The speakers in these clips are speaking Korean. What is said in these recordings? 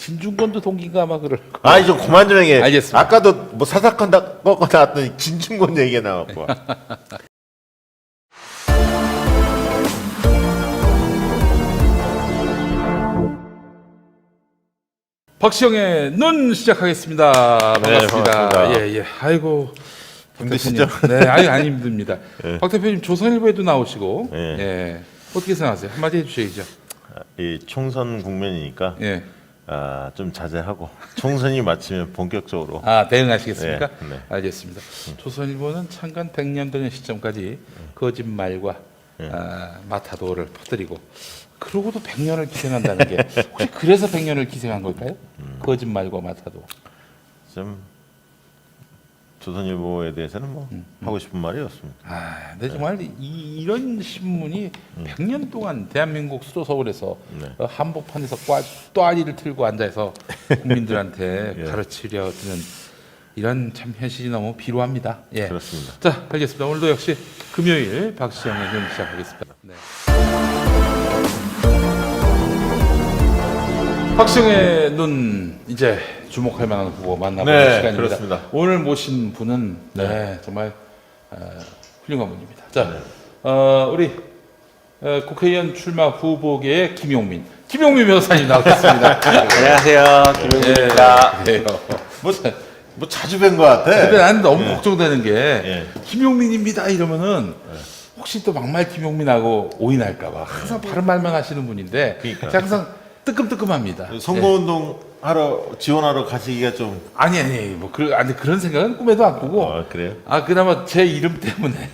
진중권도 동기인가 아마 그럴 거. 아니 좀 그만 좀 얘기해. 알겠습니다. 아까도 뭐 사사건다 꺾어 나왔더니 진중권 얘기가 나왔고. 박시영의 눈 시작하겠습니다. 반갑습니다. 반갑습니다. 예. 아이고. 박 힘드시죠? 대표님. 네, 아유 안 힘듭니다. 박 대표님 조선일보에도 나오시고, 예. 예. 어떻게 생각하세요? 한마디 해주셔야죠. 이 총선 국면이니까 예. 좀 자제하고 총선이 마치면 본격적으로. 대응하시겠습니까? 네. 알겠습니다. 조선일보는 창간 100년 되는 시점까지 거짓말과 마타도를 퍼뜨리고, 그러고도 100년을 기생한다는 게 혹시 그래서 100년을 기생한 걸까요? 거짓말과 마타도. 좀 조선일보에 대해서는 뭐 하고 싶은 말이 없습니다. 근데 정말 이런 신문이 100년 동안 대한민국 수도 서울에서 한복판에서 꽈리를 틀고 앉아서 국민들한테 예. 가르치려 드는 이런 참 현실이 너무 비루합니다. 예. 그렇습니다. 자, 알겠습니다. 오늘도 역시 금요일 박시영의 눈 시작하겠습니다. 네. 박시영의 눈 이제 주목할 만한 후보 만나보는 네, 시간입니다. 그렇습니다. 오늘 모신 분은 정말 훌륭한 분입니다. 자, 우리 국회의원 출마 후보계의 김용민 변호사님 나오셨습니다. 안녕하세요, 김용민입니다. 그래요. 뭐 자주 뵌 것 같아. 근데 나는 너무 걱정되는 게 예. 김용민입니다 이러면은 혹시 또 막말 김용민하고 오인할까봐 항상 바른 말만 하시는 분인데 그러니까. 제가 항상 뜨끔뜨끔합니다. 선거운동 하러 지원하러 가시기가 좀. 아니 그런 생각은 꿈에도 안 꾸고. 그래요? 그나마 제 이름 때문에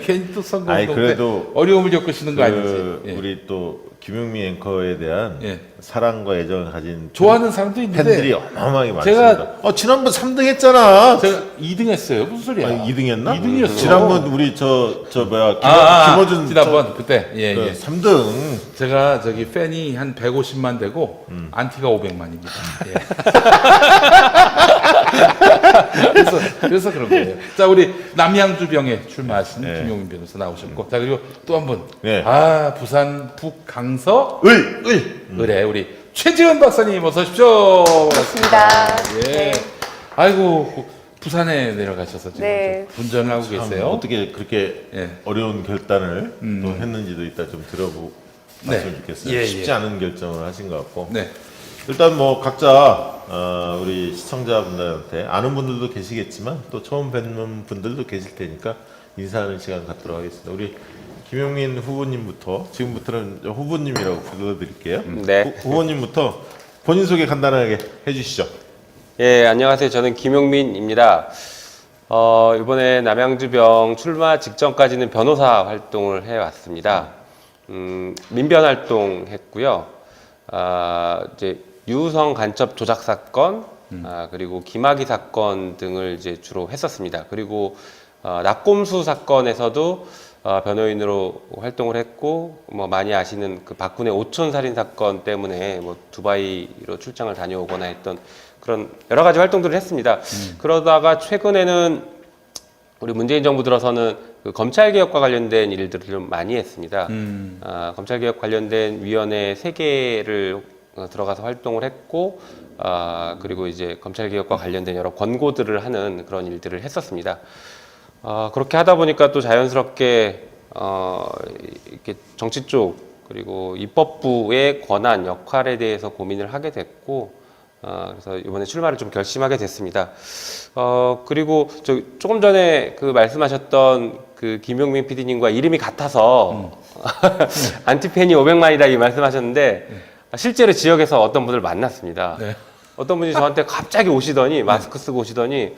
괜히 또 선거운동 아니, 때 그래도 어려움을 겪으시는 거 아니지? 예. 우리 또 김용민 앵커에 대한 예. 사랑과 애정을 가진 좋아하는 사람도 있는데 팬들이 어마어마하게 제가- 많습니다. 지난번 3등 했잖아. 제가 2등 했어요. 무슨 소리야? 2등 했나? 2등이었어. 지난번 우리 김어준 지난번 그때 예. 3등. 제가 저기 팬이 한 150만 되고 안티가 500만입니다. 예. 그래서 그런 거예요. 자, 우리 남양주병에 출마하신 네. 김용민 변호사 나오셨고, 자 그리고 또 한 분, 네. 부산 북강서 을에 우리 최지은 박사님 어서 오십시오. 반갑습니다. 예. 네. 아이고 부산에 내려가셔서 지금 네. 운전을 하고 참 계세요. 어떻게 그렇게 예. 어려운 결단을 또 했는지도 이따 좀 들어봤으면 네. 좋겠어요. 예, 쉽지 예. 않은 결정을 하신 것 같고. 네. 일단 뭐 각자 우리 시청자분들한테 아는 분들도 계시겠지만 또 처음 뵙는 분들도 계실 테니까 인사하는 시간 갖도록 하겠습니다. 우리 김용민 후보님부터 지금부터는 후보님이라고 불러드릴게요. 네. 후보님부터 본인 소개 간단하게 해주시죠. 예, 안녕하세요. 저는 김용민입니다. 이번에 남양주병 출마 직전까지는 변호사 활동을 해왔습니다. 민변 활동 했고요. 이제 유성 간첩 조작 사건, 그리고 김학의 사건 등을 이제 주로 했었습니다. 그리고 낙곰수 사건에서도 변호인으로 활동을 했고, 뭐 많이 아시는 그 박근혜 오촌 살인 사건 때문에 뭐 두바이로 출장을 다녀오거나 했던 그런 여러 가지 활동들을 했습니다. 그러다가 최근에는 우리 문재인 정부 들어서는 그 검찰 개혁과 관련된 일들을 좀 많이 했습니다. 검찰 개혁 관련된 위원회 3개를 들어가서 활동을 했고, 그리고 이제 검찰 개혁과 관련된 여러 권고들을 하는 그런 일들을 했었습니다. 그렇게 하다 보니까 또 자연스럽게 이렇게 정치 쪽 그리고 입법부의 권한 역할에 대해서 고민을 하게 됐고, 그래서 이번에 출마를 좀 결심하게 됐습니다. 그리고 조금 전에 그 말씀하셨던 그 김용민 PD님과 이름이 같아서 안티팬이 500만이다 이 말씀하셨는데 실제로 지역에서 어떤 분을 만났습니다. 네. 어떤 분이 저한테 갑자기 오시더니 마스크 쓰고 오시더니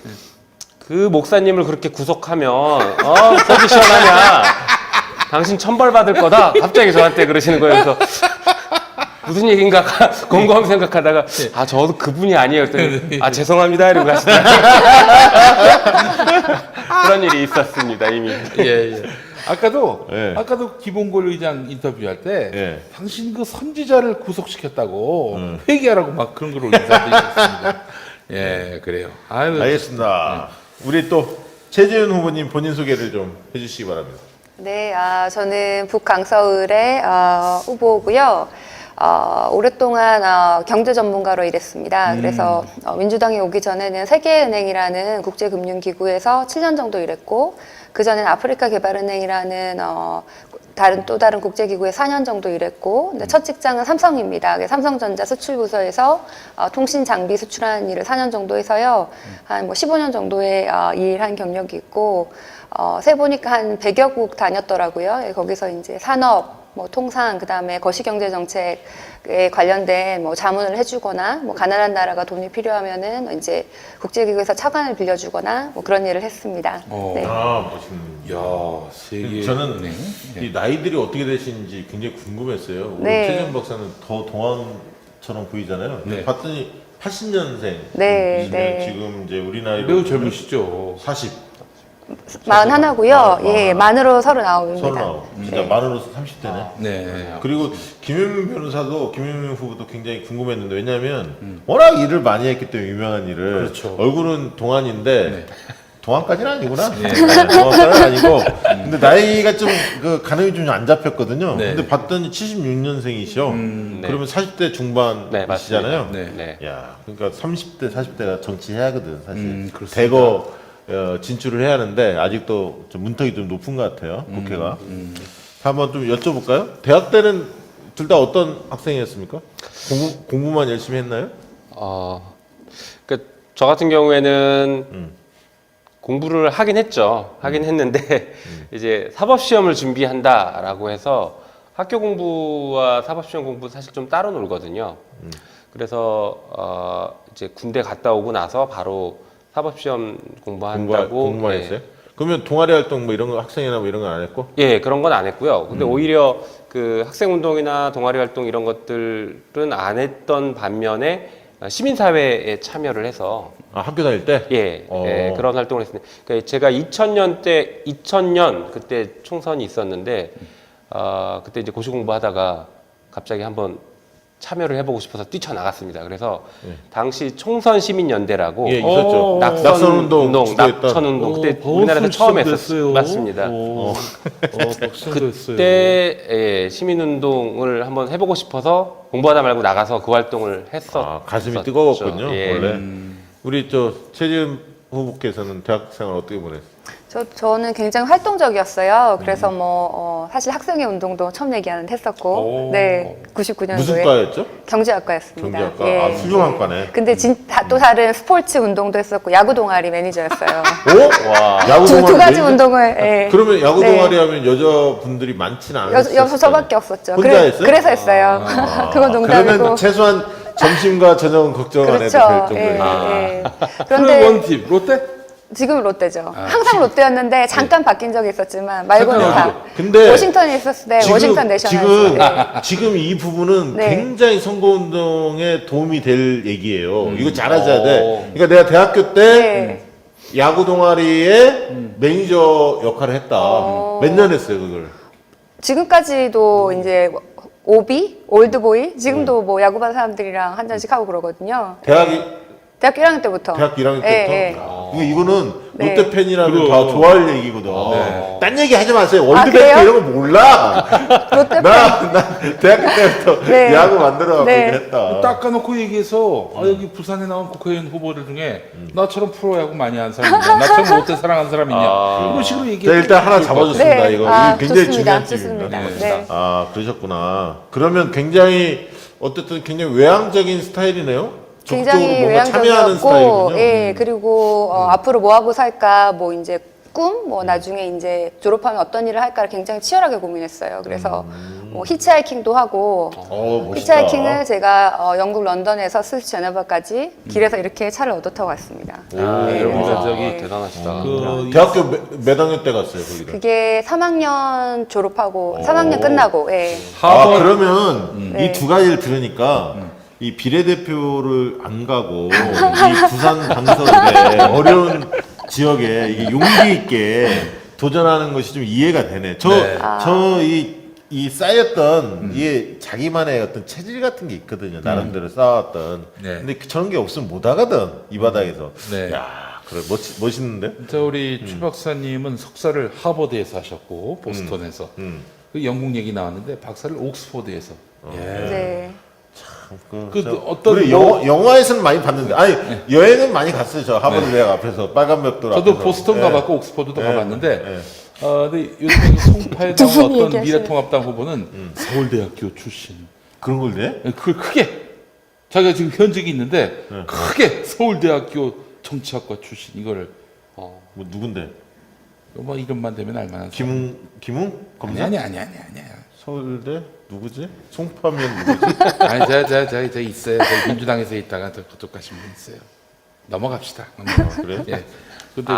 그 목사님을 그렇게 구속하면 속이 시원하냐? 당신 천벌 받을 거다. 갑자기 저한테 그러시는 거예요. 그래서 무슨 얘기인가 곰곰 생각하다가 저도 그분이 아니에요. 그랬더니 죄송합니다 이러고 가시더라고요. 그런 일이 있었습니다 이미. 예. 아까도 예. 기본골 의장 인터뷰할 때 예. 당신 그 선지자를 구속시켰다고 회개하라고 막 그런 걸 올린 사람도 있었습니다. 예, 그래요. 아유, 알겠습니다. 우리 또 최지은 후보님 본인 소개를 좀 해주시기 바랍니다. 네, 저는 북강서을의 후보고요. 오랫동안 경제 전문가로 일했습니다. 그래서 민주당이 오기 전에는 세계은행이라는 국제금융기구에서 7년 정도 일했고, 그 전에는 아프리카 개발은행이라는 또 다른 국제기구에 4년 정도 일했고, 근데 첫 직장은 삼성입니다. 삼성전자 수출부서에서 통신 장비 수출하는 일을 4년 정도 해서요, 한 뭐 15년 정도의 일한 경력이 있고, 세보니까 한 100여국 다녔더라고요. 거기서 이제 산업, 뭐 통상, 그 다음에 거시경제정책에 관련된 뭐 자문을 해주거나, 뭐 가난한 나라가 돈이 필요하면은 이제 국제기구에서 차관을 빌려주거나 뭐 그런 일을 했습니다. 네. 아, 멋있는. 야, 세계 저는 은행. 이 나이들이 어떻게 되시는지 굉장히 궁금했어요. 우리 네. 최재형 박사는 더 동안처럼 보이잖아요. 네. 봤더니 80년생. 네, 네. 지금 이제 우리 나이로 매우 젊으시죠. 40. 41하고요. 예, 만으로 39입니다. 39. 진짜 만으로서 30대네. 네. 그리고 김용민 변호사도, 김용민 후보도 굉장히 궁금했는데, 왜냐하면 워낙 일을 많이 했기 때문에 유명한 일을. 그렇죠. 얼굴은 동안인데 네. 동안까지는 아니구나. 네, 동안까지는 아니고. 근데 나이가 좀 그 가늠이 좀 안 잡혔거든요. 네. 근데 봤더니 76년생이시죠. 네. 그러면 40대 네, 중반이시잖아요. 네. 네. 야, 그러니까 30대, 40대가 정치해야 하거든, 사실. 그렇습니다. 대거 진출을 해야 하는데 아직도 좀 문턱이 좀 높은 것 같아요, 국회가. 한번 좀 여쭤볼까요? 대학 때는 둘 다 어떤 학생이었습니까? 공부만 열심히 했나요? 저 같은 경우에는 공부를 하긴 했죠. 하긴 했는데 이제 사법시험을 준비한다라고 해서 학교 공부와 사법시험 공부 사실 좀 따로 놀거든요. 그래서 이제 군대 갔다 오고 나서 바로 사법시험 공부한다고 공부만 예. 했어요? 그러면 동아리 활동 뭐 이런 거 학생이나 뭐 이런 거 안 했고? 예, 그런 건 안 했고요. 근데 오히려 그 학생 운동이나 동아리 활동 이런 것들은 안 했던 반면에 시민사회에 참여를 해서 아, 학교 다닐 때? 예, 예, 그런 활동을 했습니다. 그러니까 제가 2000년 그때 총선이 있었는데 그때 이제 고시 공부하다가 갑자기 한번 참여를 해보고 싶어서 뛰쳐나갔습니다. 그래서 당시 총선 시민연대라고 예, 있었죠. 낙선운동, 주도했던. 낙천운동 그때 우리나라에서 처음 했었어요. 맞습니다. 박수도 했어요. 그때 예, 시민운동을 한번 해보고 싶어서 공부하다 말고 나가서 그 활동을 했었죠. 가슴이 뜨거웠군요, 예. 원래. 우리 최지은 후보께서는 대학 생활 어떻게 보냈어요? 저는 굉장히 활동적이었어요. 그래서 사실 학생회 운동도 처음 얘기하는 했었고, 네, 99년도에 무슨 과였죠? 경제학과였습니다. 경제학과. 예. 아, 훌륭한 과네. 근데 또 다른 스포츠 운동도 했었고, 야구 동아리 매니저였어요. 오? 와. 야구 두 동아리 가지 매니저? 운동을. 예. 그러면 야구 네. 동아리 하면 여자분들이 많지는 않았어요. 여기서 저밖에 없었죠. 혼자 했어요? 그래서 했어요. 그건 농담이고. 그러면 최소한 점심과 저녁은 걱정 안 해도 될 그렇죠. 정도예요. 예. 그런데 그런데 원팀 롯데? 지금 롯데죠. 항상 롯데였는데 잠깐 바뀐 적이 있었지만 말고는 잠깐만요. 다. 근데 워싱턴에 있었을 때 워싱턴 내셔널. 지금 이 부분은 네. 굉장히 선거운동에 도움이 될 얘기예요. 이거 잘하셔야 오. 돼. 그러니까 내가 대학교 때 네. 야구 동아리에 매니저 역할을 했다. 몇 년 했어요, 그걸? 지금까지도 이제 오비, 올드보이 지금도 뭐 야구 반 사람들이랑 한 잔씩 하고 그러거든요. 대학교 1학년 때부터. 대학교 1학년 예, 때부터? 예. 그러니까 이거는 네. 롯데 팬이라면 그럼. 다 좋아할 얘기거든. 네. 딴 얘기 하지 마세요. 그래요? 월드뱅크 이런 거 몰라. 롯데 팬. 나 대학교 때부터 네. 야구 만들어갖고 네. 했다. 닦아놓고 얘기해서 여기 부산에 나온 국회의원 후보들 중에 나처럼 프로야구 많이 한 사람 있냐, 나처럼 롯데 사랑한 사람 있냐, 이런 식으로 자, 얘기해. 일단 하나 잡아줬습니다. 네. 이거 굉장히 좋습니다. 중요한 좋습니다. 질문입니다. 네. 아, 그러셨구나. 그러면 굉장히 어쨌든 굉장히 외향적인 스타일이네요. 적극적으로 굉장히 뭔가 참여하는 외향적이었고, 스타일이군요. 예, 그리고 앞으로 뭐 하고 살까, 뭐 이제 뭐 나중에 이제 졸업하면 어떤 일을 할까를 굉장히 치열하게 고민했어요. 그래서 뭐 히치하이킹도 하고, 멋있다. 히치하이킹을 제가 영국 런던에서 스위스 제네바까지 길에서 이렇게 차를 얻어 타고 왔습니다. 그러면서 저기 대단하시다. 대학교 몇 학년 때 갔어요, 거기를? 그게 3학년 졸업하고 3학년 끝나고, 예. 아, 그러면 네. 이 두 가지를 들으니까 이 비례대표를 안 가고 이 부산 당선인의 어려운 지역에 이게 용기 있게 도전하는 것이 좀 이해가 되네. 이 쌓였던 이게 자기만의 어떤 체질 같은 게 있거든요. 나름대로 쌓았던. 네. 근데 저런 게 없으면 못 하거든 이 바닥에서. 네. 야, 그래 멋있는데. 자, 우리 최 박사님은 석사를 하버드에서 하셨고 보스턴에서 그 영국 얘기 나왔는데 박사를 옥스퍼드에서 예. 네. 어떤 우리 영화에서는 많이 봤는데 아니 여행은 많이 갔어요. 저 하버드 대학 앞에서 빨간 벽돌 저도 앞에서. 보스턴 예. 가봤고 옥스퍼드도 예. 가봤는데 예. 근데 요즘 송파에 두 나온 분이 어떤 얘기하시는. 미래통합당 후보는 서울대학교 출신 그런 걸 돼? 그걸 크게 자기가 지금 현직이 있는데 크게 서울대학교 정치학과 출신 이거를 뭐 누군데? 뭐 이름만 되면 알만한 김웅 검사? 아니야 서울대 누구지? 송파면 누구지? 아니 저 있어요. 저 민주당에서 있다가 저 그쪽 가신 분 있어요. 넘어갑시다. 그래? 예. 근데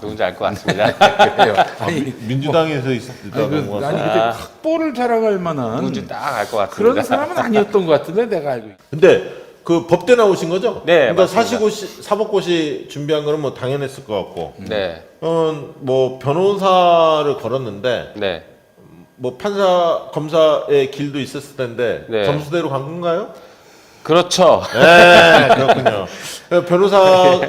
누군지 알 것 같습니다. 그래요. 아니 민주당에서 있었다 아니, 그런 거 아니 같아. 근데 학보를 자랑할 만한 누군지 딱 알 것 같습니다. 그런 사람은 아니었던 것 같은데 내가 알고 있 근데 그 법대 나오신 거죠? 네, 그러니까 맞습니다. 사법고시 준비한 거는 뭐 당연했을 것 같고. 네, 뭐 변호사를 걸었는데 네. 뭐 판사 검사의 길도 있었을 텐데 네. 점수대로 간 건가요? 그렇죠. 네, 그렇군요. 변호사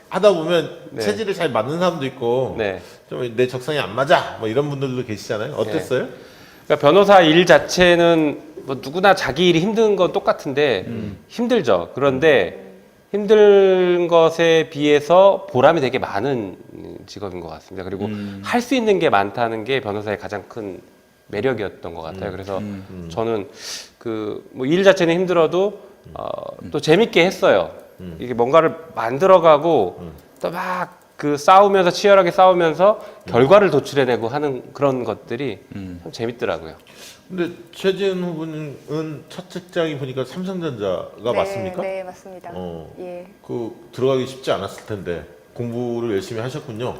하다 보면 네. 체질에 잘 맞는 사람도 있고 네. 좀 내 적성에 안 맞아 뭐 이런 분들도 계시잖아요. 어땠어요? 그러니까 변호사 일 자체는 뭐 누구나 자기 일이 힘든 건 똑같은데 힘들죠. 그런데 힘든 것에 비해서 보람이 되게 많은 직업인 것 같습니다. 그리고 할 수 있는 게 많다는 게 변호사의 가장 큰 매력이었던 것 같아요. 그래서 저는 그 뭐 일 자체는 힘들어도 또 재밌게 했어요. 이게 뭔가를 만들어가고 또 막 그 싸우면서 치열하게 싸우면서 결과를 도출해내고 하는 그런 것들이 참 재밌더라고요. 근데 최지은 후보님은 첫 직장이 보니까 삼성전자가 맞습니까? 네, 맞습니다. 예. 그 들어가기 쉽지 않았을 텐데 공부를 열심히 하셨군요.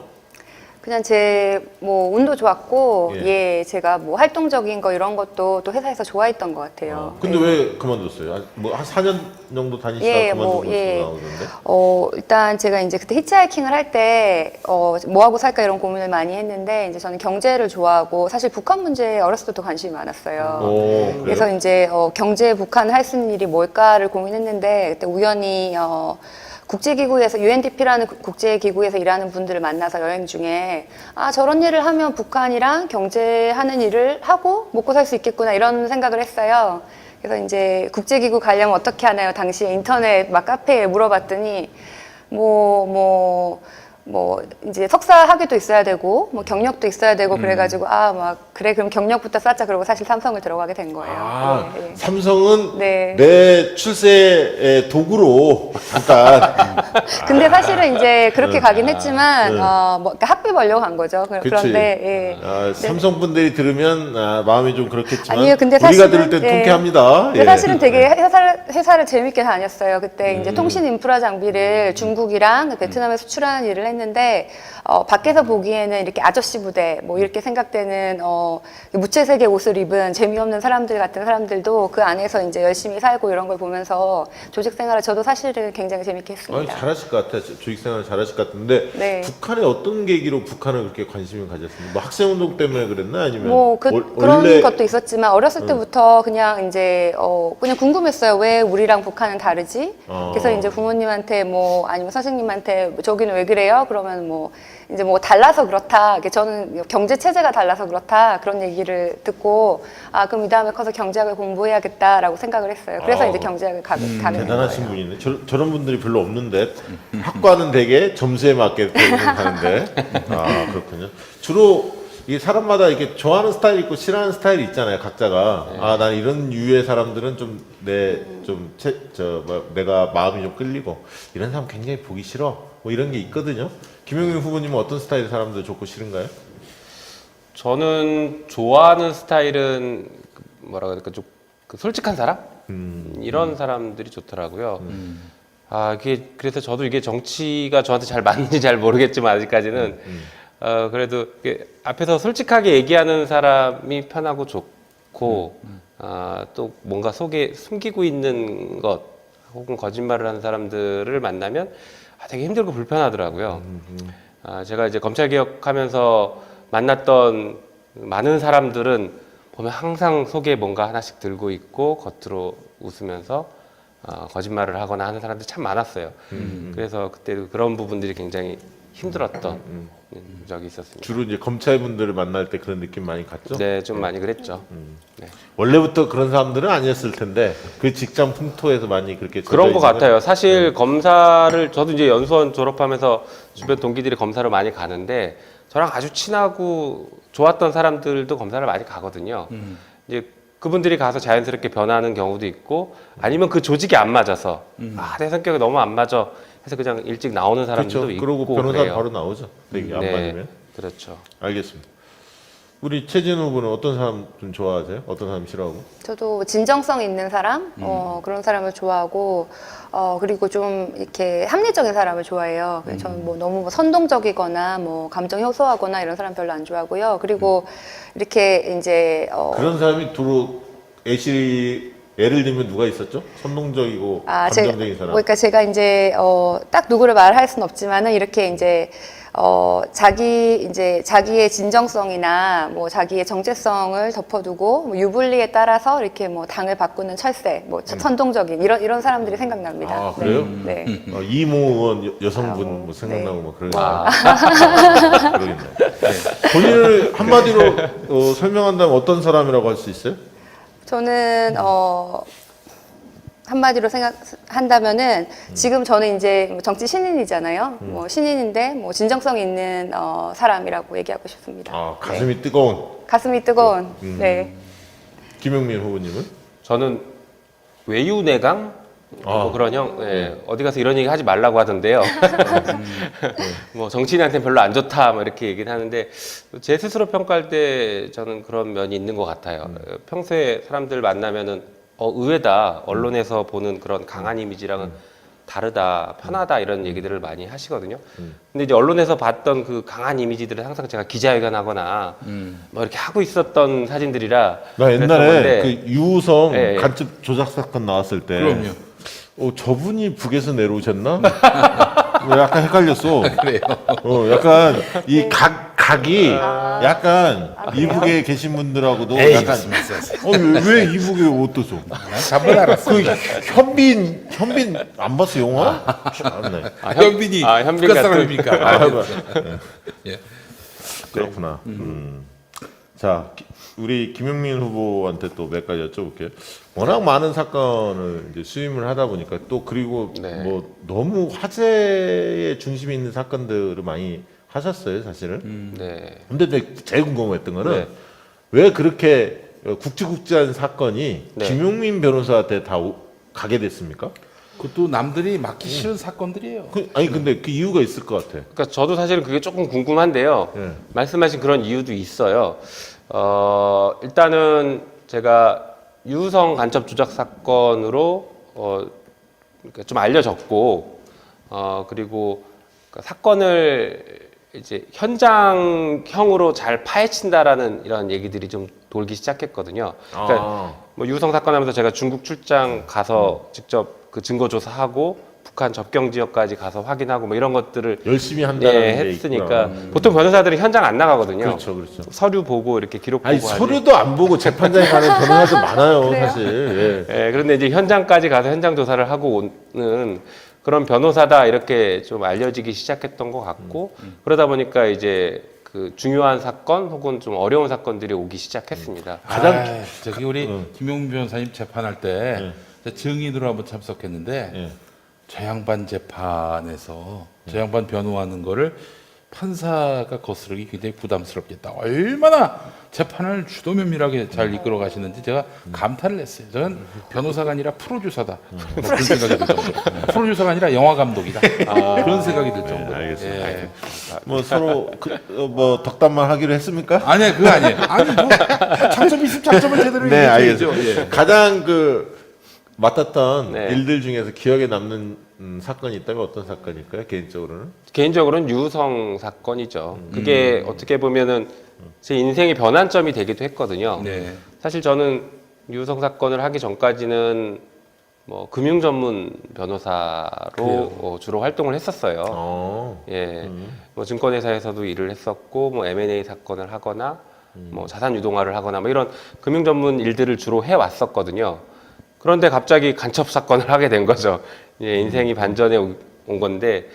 그냥 제 뭐 운도 좋았고 예. 예, 제가 뭐 활동적인 거 이런 것도 또 회사에서 좋아했던 것 같아요. 근데 네. 왜 그만뒀어요? 뭐 한 4년 정도 다니시다가 예, 그만두고 뭐, 예. 나오던데? 일단 제가 이제 그때 히치하이킹을 할 때, 뭐 하고 살까 이런 고민을 많이 했는데, 이제 저는 경제를 좋아하고, 사실 북한 문제에 어렸을 때부터 관심이 많았어요. 그래요? 그래서 이제, 경제 북한 할 수 있는 일이 뭘까를 고민했는데, 그때 우연히, 국제기구에서 UNDP라는 국제기구에서 일하는 분들을 만나서 여행 중에 저런 일을 하면 북한이랑 경제하는 일을 하고 먹고 살 수 있겠구나 이런 생각을 했어요. 그래서 이제 국제기구 가려면 어떻게 하나요? 당시에 인터넷 막 카페에 물어봤더니 이제 석사 학위도 있어야 되고 뭐 경력도 있어야 되고 그래가지고 그래 그럼 경력부터 쌓자 그러고 사실 삼성을 들어가게 된 거예요. 예, 예. 삼성은 네. 내 출세의 도구로 잠깐. 근데 사실은 이제 그렇게 가긴 했지만 그러니까 학비 벌려고 간 거죠. 그런데 예. 삼성 분들이 들으면 마음이 좀 그렇겠지만 아니요, 근데 우리가 사실은, 들을 땐 예. 통쾌합니다. 근데 사실은 되게 회사를 재밌게 다녔어요. 그때 이제 통신 인프라 장비를 중국이랑 베트남에 수출하는 일을 했는데 밖에서 보기에는 이렇게 아저씨 부대 뭐 이렇게 생각되는 무채색의 옷을 입은 재미없는 사람들 같은 사람들도 그 안에서 이제 열심히 살고 이런 걸 보면서 조직 생활을 저도 사실은 굉장히 재밌게 아니, 했습니다. 잘하실 것 같아요. 조직생활 잘하실 것 같은데 네. 북한에 어떤 계기로 북한을 그렇게 관심을 가졌습니까? 뭐 학생운동 때문에 그랬나 아니면 뭐 그런 원래 것도 있었지만 어렸을 때부터 그냥 이제 그냥 궁금했어요. 왜 우리랑 북한은 다르지? 그래서 이제 부모님한테 뭐 아니면 선생님한테 저기는 왜 그래요? 그러면 뭐 이제 뭐 달라서 그렇다. 저는 경제 체제가 달라서 그렇다. 그런 얘기를 듣고 그럼 이 다음에 커서 경제학을 공부해야겠다라고 생각을 했어요. 그래서 이제 경제학을 가게 된 거예요. 대단하신 분이네. 저런 분들이 별로 없는데 학과는 되게 점수에 맞게 가는데 그렇군요. 주로 이게 사람마다 이렇게 좋아하는 스타일 있고 싫어하는 스타일이 있잖아요. 각자가 난 이런 유의 사람들은 좀 내가 마음이 좀 끌리고 이런 사람 굉장히 보기 싫어. 뭐 이런 게 있거든요. 김용민 후보님은 어떤 스타일의 사람들 좋고 싫은가요? 저는 좋아하는 스타일은 뭐라 그럴까 좀 솔직한 사람 이런 사람들이 좋더라고요. 그래서 저도 이게 정치가 저한테 잘 맞는지 잘 모르겠지만 아직까지는 그래도 앞에서 솔직하게 얘기하는 사람이 편하고 좋고 또 뭔가 속에 숨기고 있는 것 혹은 거짓말을 하는 사람들을 만나면 되게 힘들고 불편하더라고요. 제가 이제 검찰 개혁하면서 만났던 많은 사람들은 보면 항상 속에 뭔가 하나씩 들고 있고 겉으로 웃으면서 거짓말을 하거나 하는 사람들이 참 많았어요. 그래서 그때 그런 부분들이 굉장히 힘들었던 적이 있었습니다. 주로 이제 검찰분들을 만날 때 그런 느낌 많이 갔죠? 네, 좀 많이 그랬죠. 네. 원래부터 그런 사람들은 아니었을 텐데 그 직장 풍토에서 많이 그렇게 그런 것 젖어 있는- 같아요. 사실 검사를 저도 이제 연수원 졸업하면서 주변 동기들이 검사를 많이 가는데 저랑 아주 친하고 좋았던 사람들도 검사를 많이 가거든요. 이제 그분들이 가서 자연스럽게 변하는 경우도 있고 아니면 그 조직이 안 맞아서 내 성격이 너무 안 맞아 해서 그냥 일찍 나오는 사람들도 그렇죠. 있고 그러고 변호사 그래요. 바로 나오죠. 되게 안 네, 맞으면. 그렇죠. 알겠습니다. 우리 최진우 후보는 어떤 사람 좀 좋아하세요? 어떤 사람 싫어하고? 저도 진정성 있는 사람, 그런 사람을 좋아하고, 그리고 좀 이렇게 합리적인 사람을 좋아해요. 저는 뭐 너무 뭐 선동적이거나 뭐 감정 효소하거나 이런 사람 별로 안 좋아하고요. 그리고 이렇게 이제 그런 사람이 두루 예를 들면 누가 있었죠? 선동적이고 제가, 감정적인 사람. 그러니까 제가 이제 딱 누구를 말할 수는 없지만은 이렇게 이제 자기의 진정성이나 뭐 자기의 정체성을 덮어두고 뭐 유불리에 따라서 이렇게 뭐 당을 바꾸는 철새, 뭐 선동적인 이런 사람들이 생각납니다. 아, 그래요? 네. 이모 의원 여성분 아우, 뭐 생각나고 네. 뭐 그러겠네. 본인을 한마디로 설명한다면 어떤 사람이라고 할 수 있어요? 저는 한마디로 생각한다면은 지금 저는 이제 뭐 정치 신인이잖아요. 뭐 신인인데 뭐 진정성 있는 사람이라고 얘기하고 싶습니다. 아, 가슴이 뜨거운 가슴이 뜨거운. 네. 김용민 후보님은? 저는 외유내강 뭐 그런 어디 가서 이런 얘기 하지 말라고 하던데요. 뭐 정치인한테 별로 안 좋다 뭐 이렇게 얘기는 하는데 제 스스로 평가할 때 저는 그런 면이 있는 것 같아요. 평소에 사람들 만나면은 의외다 언론에서 보는 그런 강한 이미지랑은 다르다, 편하다 이런 얘기들을 많이 하시거든요. 근데 이제 언론에서 봤던 그 강한 이미지들을 항상 제가 기자회견하거나 뭐 이렇게 하고 있었던 사진들이라 나 그랬던 옛날에 건데 그 유우성 예, 예. 간첩 조작 사건 나왔을 때 그럼요. 저분이 북에서 내려오셨나? 뭐 약간 헷갈렸어. 그래요. 약간 이 각이 약간 이북에 계신 분들하고도 에이, 약간 왜 이북에 어떠소? 한번 알았어. 그 현빈 안 봤어 영화? 참네. 현빈이 현빈 북한 같은- 사람입니까? 예. 그렇구나. 자, 우리 김용민 후보한테 또 몇 가지 여쭤볼게요. 워낙 많은 사건을 이제 수임을 하다 보니까 또 그리고 네. 뭐 너무 화제의 중심에 있는 사건들을 많이 하셨어요, 사실은. 네. 근데 내가 제일 궁금했던 거는 네. 왜 그렇게 굵직굵직한 사건이 네. 김용민 변호사한테 다 가게 됐습니까? 그것도 남들이 맡기 싫은 사건들이에요. 아니 근데 그 이유가 있을 것 같아. 그러니까 저도 사실은 그게 조금 궁금한데요. 예. 말씀하신 그런 이유도 있어요. 일단은 제가 유성 간첩 조작 사건으로 그러니까 좀 알려졌고, 그리고 그 사건을 이제 현장형으로 잘 파헤친다라는 이런 얘기들이 좀 돌기 시작했거든요. 그러니까 뭐 유성 사건 하면서 제가 중국 출장 가서 직접 그 증거 조사하고 북한 접경 지역까지 가서 확인하고 뭐 이런 것들을 열심히 한다는 게 했으니까 있구나. 보통 변호사들이 현장 안 나가거든요. 그렇죠, 그렇죠. 서류 보고 이렇게 기록 보고 아니 하지. 서류도 안 보고 재판장에 가는 변호사들 많아요, 그래요? 사실. 예. 그런데 이제 현장까지 가서 현장 조사를 하고 오는 그런 변호사다 이렇게 좀 알려지기 시작했던 것 같고 그러다 보니까 이제 그 중요한 사건 혹은 좀 어려운 사건들이 오기 시작했습니다. 가장- 저기 우리 김용민 변호사님 재판할 때 증인으로 한번 참석했는데 예. 저 양반 재판에서 저 양반 변호하는 거를 판사가 거스르기 굉장히 부담스럽겠다. 얼마나 재판을 주도면밀하게 잘 이끌어 가시는지 제가 감탄을 했어요. 저는 변호사가 아니라 프로듀서다. 뭐 그런 생각이 들 정도로. 프로듀서가 아니라 영화 감독이다. 그런 생각이 들 정도로. 알겠습니다. 예. 뭐 서로 뭐 덕담만 하기로 했습니까? 아니요, 그거 아니에요. 아니, 뭐, 장점이 있으면 장점을 제대로 네, 얘기해야죠. 알겠습니다. 예. 가장 그 맡았던 네. 일들 중에서 기억에 남는 사건이 있다면 어떤 사건일까요? 개인적으로는? 개인적으로는 유성 사건이죠. 그게 어떻게 보면은 제 인생의 변환점이 되기도 했거든요. 네. 사실 저는 유성 사건을 하기 전까지는 뭐 금융 전문 변호사로 주로 활동을 했었어요. 예, 뭐 증권회사에서도 일을 했었고, 뭐 M&A 사건을 하거나, 뭐 자산 유동화를 하거나, 뭐 이런 금융 전문 일들을 주로 해왔었거든요. 그런데 갑자기 간첩 사건을 하게 된 거죠. 예, 인생이 반전에 온 건데.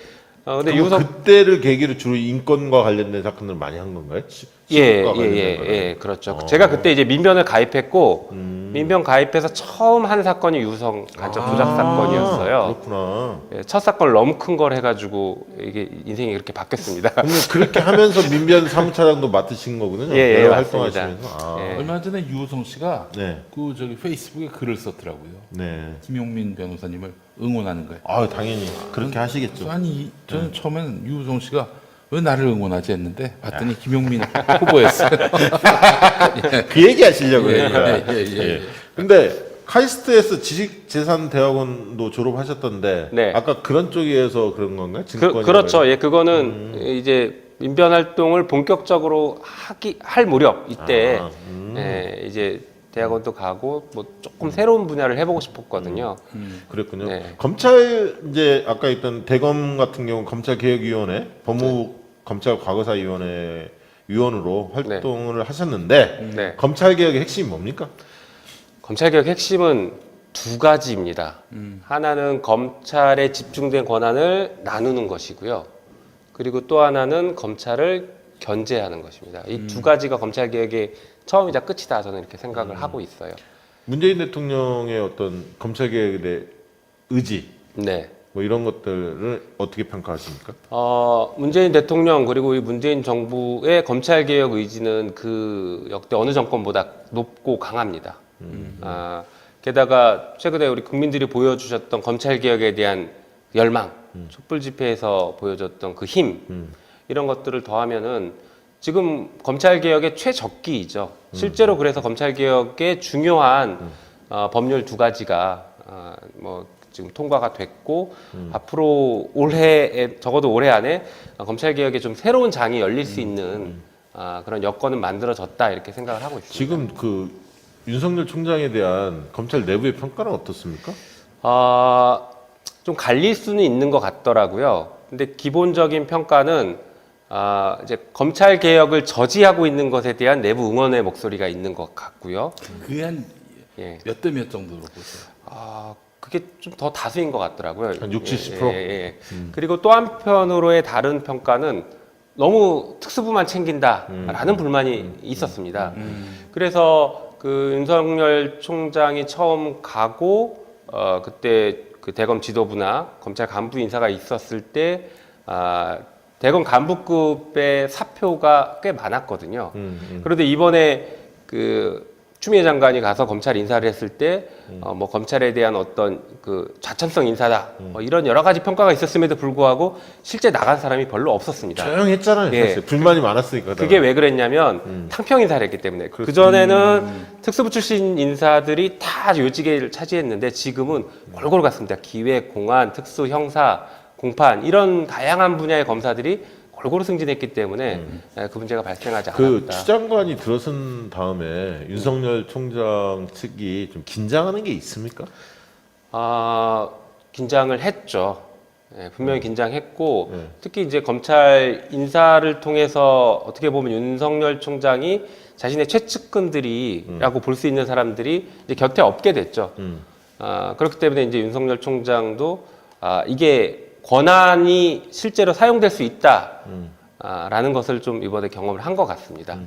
근데 유성 그때를 계기로 주로 인권과 관련된 사건을 많이 한 건가요? 시국과 관련된 거는? 예, 그렇죠. 제가 그때 이제 민변을 가입했고 민변 가입해서 처음 한 사건이 유성 간첩 조작 사건이었어요. 그렇구나. 예, 첫 사건을 너무 큰 걸 해가지고 이게 인생이 그렇게 바뀌었습니다. 근데 그렇게 하면서 민변 사무차장도 맡으신 거군요. 예, 내가 맞습니다. 활동하시면서. 아. 예. 얼마 전에 유호성 씨가 네, 그 저기 페이스북에 글을 썼더라고요. 네. 김용민 변호사님을 응원하는 거예요. 아, 당연히 그렇게 하시겠죠. 아니 저는 처음에는 유호성 씨가 왜 나를 응원하지 했는데 봤더니 김용민 후보였어요. 그 얘기 하시려고 예, 그러니까. 예, 예, 예. 근데 카이스트에서 지식재산대학원도 졸업하셨던데 네. 아까 그런 쪽에서 그런 건가요? 증권이나 그렇죠. 이런 예, 그거는 이제 민변 활동을 본격적으로 할 무렵 이때 예, 이제 대학원도 가고 뭐 조금 새로운 분야를 해보고 싶었거든요. 그랬군요. 네. 검찰 이제 아까 있던 대검 같은 경우 검찰개혁위원회, 법무부 검찰과거사위원회 위원으로 활동을 하셨는데 네. 검찰개혁의 핵심이 뭡니까? 검찰개혁 핵심은 두 가지입니다. 하나는 검찰에 집중된 권한을 나누는 것이고요. 그리고 또 하나는 검찰을 견제하는 것입니다. 이 두 가지가 검찰개혁의 처음이자 끝이다. 저는 이렇게 생각을 하고 있어요. 문재인 대통령의 어떤 검찰개혁에 대해 의지 네. 뭐 이런 것들을 어떻게 평가하십니까? 문재인 대통령 그리고 이 문재인 정부의 검찰개혁 의지는 그 역대 어느 정권보다 높고 강합니다. 게다가 최근에 우리 국민들이 보여주셨던 검찰개혁에 대한 열망, 촛불 집회에서 보여줬던 그 힘, 이런 것들을 더하면은 지금 검찰개혁의 최적기이죠. 실제로 그래서 검찰개혁의 중요한 법률 두 가지가 뭐 지금 통과가 됐고 앞으로 적어도 올해 안에 검찰개혁에 좀 새로운 장이 열릴 수 있는 그런 여건은 만들어졌다 이렇게 생각을 하고 있습니다. 지금 그 윤석열 총장에 대한 검찰 내부의 평가는 어떻습니까? 좀 갈릴 수는 있는 것 같더라고요. 근데 기본적인 평가는 이제 검찰 개혁을 저지하고 있는 것에 대한 내부 응원의 목소리가 있는 것 같고요. 그게 한 예. 몇 대 몇 정도로 보세요? 그게 좀 더 다수인 것 같더라고요. 한 60, 70%? 예. 그리고 또 한편으로의 다른 평가는 너무 특수부만 챙긴다라는 불만이 있었습니다. 그래서 그 윤석열 총장이 처음 가고 그때 그 대검 지도부나 검찰 간부 인사가 있었을 때 대검 간부급의 사표가 꽤 많았거든요. 그런데 이번에 그 추미애 장관이 가서 검찰 인사를 했을 때 뭐 검찰에 대한 어떤 그 좌천성 인사다 뭐 이런 여러 가지 평가가 있었음에도 불구하고 실제 나간 사람이 별로 없었습니다. 조용했잖아요. 예. 사실. 불만이 많았으니까. 그게 왜 그랬냐면 탕평 인사를 했기 때문에 그 전에는 특수부 출신 인사들이 다 요직을 차지했는데 지금은 골고루 갔습니다. 기획, 공안, 특수, 형사, 공판 이런 다양한 분야의 검사들이 골고루 승진했기 때문에 그 문제가 발생하지 그 않았다. 추 장관이 들어선 다음에 윤석열 총장 측이 좀 긴장하는 게 있습니까? 긴장을 했죠. 예, 분명히 긴장했고 특히 이제 검찰 인사를 통해서 어떻게 보면 윤석열 총장이 자신의 최측근들이라고 볼 수 있는 사람들이 이제 곁에 없게 됐죠. 그렇기 때문에 이제 윤석열 총장도 이게 권한이 실제로 사용될 수 있다. 라는 것을 좀 이번에 경험을 한 것 같습니다.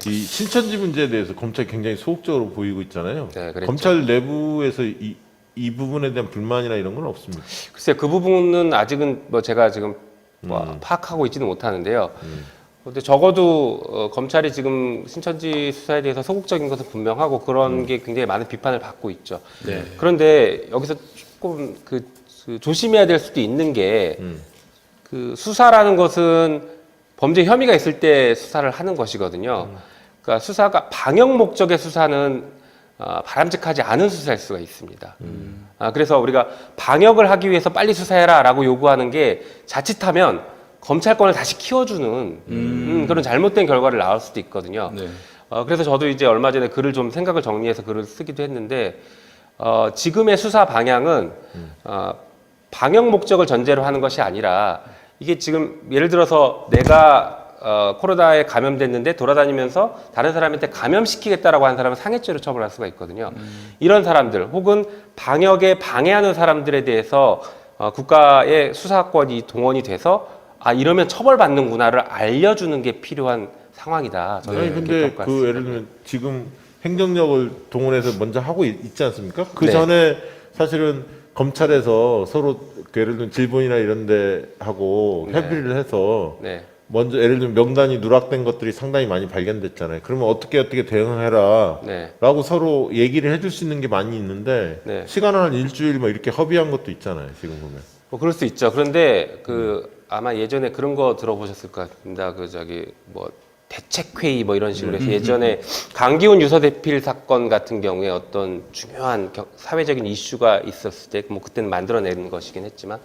이 신천지 문제에 대해서 검찰이 굉장히 소극적으로 보이고 있잖아요. 네, 그랬죠. 검찰 내부에서 이 부분에 대한 불만이나 이런 건 없습니까? 글쎄요, 그 부분은 아직은 뭐 제가 지금 파악하고 있지는 못하는데요. 근데 적어도 검찰이 지금 신천지 수사에 대해서 소극적인 것은 분명하고 그런 게 굉장히 많은 비판을 받고 있죠. 네. 그런데 여기서 조금 그 조심해야 될 수도 있는 게 그 수사라는 것은 범죄 혐의가 있을 때 수사를 하는 것이거든요. 그러니까 수사가 방역 목적의 수사는 바람직하지 않은 수사일 수가 있습니다. 그래서 우리가 방역을 하기 위해서 빨리 수사해라라고 요구하는 게 자칫하면 검찰권을 다시 키워주는 그런 잘못된 결과를 낳을 수도 있거든요. 네. 그래서 저도 이제 얼마 전에 글을 좀 생각을 정리해서 글을 쓰기도 했는데 지금의 수사 방향은 방역 목적을 전제로 하는 것이 아니라 이게 지금 예를 들어서 내가 코로나에 감염됐는데 돌아다니면서 다른 사람한테 감염시키겠다라고 하는 사람은 상해죄로 처벌할 수가 있거든요. 이런 사람들 혹은 방역에 방해하는 사람들에 대해서 국가의 수사권이 동원이 돼서 이러면 처벌받는구나를 알려주는 게 필요한 상황이다. 저는 아니 그렇게 근데 평가할 그 수 예를 들면 지금 행정력을 동원해서 먼저 하고 있지 않습니까? 그 네. 전에 사실은 검찰에서 서로 그 예를 들면 질본이나 이런 데 하고 네. 협의를 해서 네. 먼저 예를 들면 명단이 누락된 것들이 상당히 많이 발견됐잖아요. 그러면 어떻게 대응해라 네. 라고 서로 얘기를 해줄 수 있는 게 많이 있는데 네. 시간을 한 일주일 뭐 이렇게 허비한 것도 있잖아요. 지금 보면. 뭐 그럴 수 있죠. 그런데 아마 예전에 그런 거 들어보셨을 것 같습니다. 뭐 대책회의 뭐 이런 식으로 해서 예전에 강기훈 유서대필 사건 같은 경우에 어떤 중요한 사회적인 이슈가 있었을 때 뭐 그때는 만들어낸 것이긴 했지만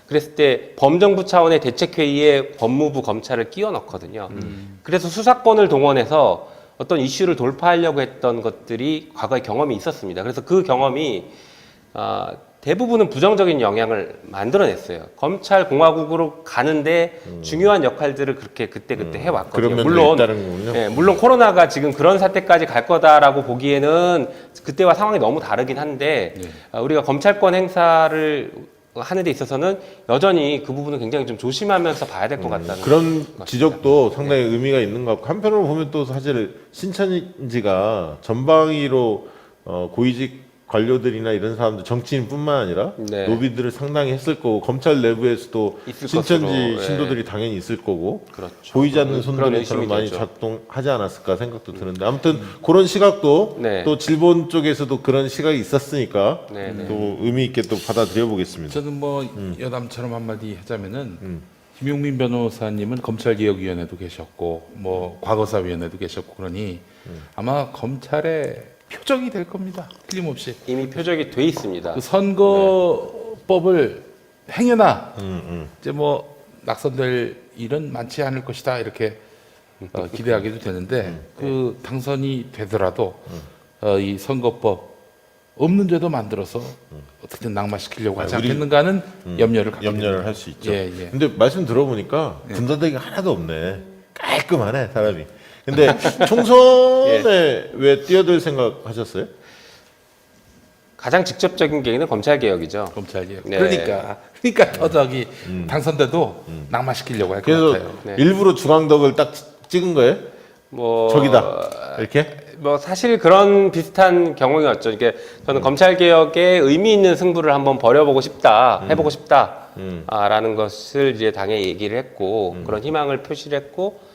그랬을 때 범정부 차원의 대책회의에 법무부 검찰을 끼워 넣거든요. 그래서 수사권을 동원해서 어떤 이슈를 돌파하려고 했던 것들이 과거에 경험이 있었습니다. 그래서 그 경험이 대부분은 부정적인 영향을 만들어냈어요. 검찰 공화국으로 가는데 중요한 역할들을 그렇게 그때 해왔거든요. 그런 면도 있다는 거군요. 예, 물론 코로나가 지금 그런 사태까지 갈 거다라고 보기에는 그때와 상황이 너무 다르긴 한데 우리가 검찰권 행사를 하는 데 있어서는 여전히 그 부분은 굉장히 좀 조심하면서 봐야 될 것 같다는 그런 지적도 상당히 의미가 있는 것 같고 한편으로 보면 또 사실 신천지가 전방위로 고위직 관료들이나 이런 사람들 정치인뿐만 아니라 네. 로비들을 상당히 했을 거고 검찰 내부에서도 있을 신천지 것으로, 신도들이 당연히 있을 거고 그렇죠. 보이지 않는 그런 손들이 의심이 저는 많이 되죠. 작동하지 않았을까 생각도 드는데 아무튼 그런 시각도 네. 또 질본 쪽에서도 그런 시각이 있었으니까 네, 네. 또 의미 있게 또 받아들여 보겠습니다. 저는 뭐 여담처럼 한마디 하자면은 김용민 변호사님은 검찰개혁위원회도 계셨고 뭐 과거사위원회도 계셨고 그러니 아마 검찰의 표적이 될 겁니다. 틀림없이. 이미 표적이 돼 있습니다. 그 선거법을 행여나 이제 뭐 낙선될 일은 많지 않을 것이다 이렇게 기대하기도 되는데 그 당선이 되더라도 이 선거법 없는 죄도 만들어서 어떻게든 낙마시키려고 하지 우리, 않겠는가 하는 염려를 갖게 염려를 됩니다. 할 수 있죠. 예, 예. 근데 말씀 들어보니까 군더더기가 하나도 없네. 깔끔하네 사람이. 근데 총선에 왜 뛰어들 생각하셨어요? 가장 직접적인 계기는 검찰 개혁이죠. 검찰개혁. 네. 그러니까 더 저기 당선돼도 낙마시키려고 할 것 그래서 같아요. 네. 일부러 중앙덕을 딱 찍은 거예요? 뭐 저기다 이렇게? 뭐 사실 그런 비슷한 경우였죠. 이게 저는 검찰 개혁에 의미 있는 승부를 한번 벌여보고 싶다, 해보고 싶다라는 것을 이제 당에 얘기를 했고 그런 희망을 표시를 했고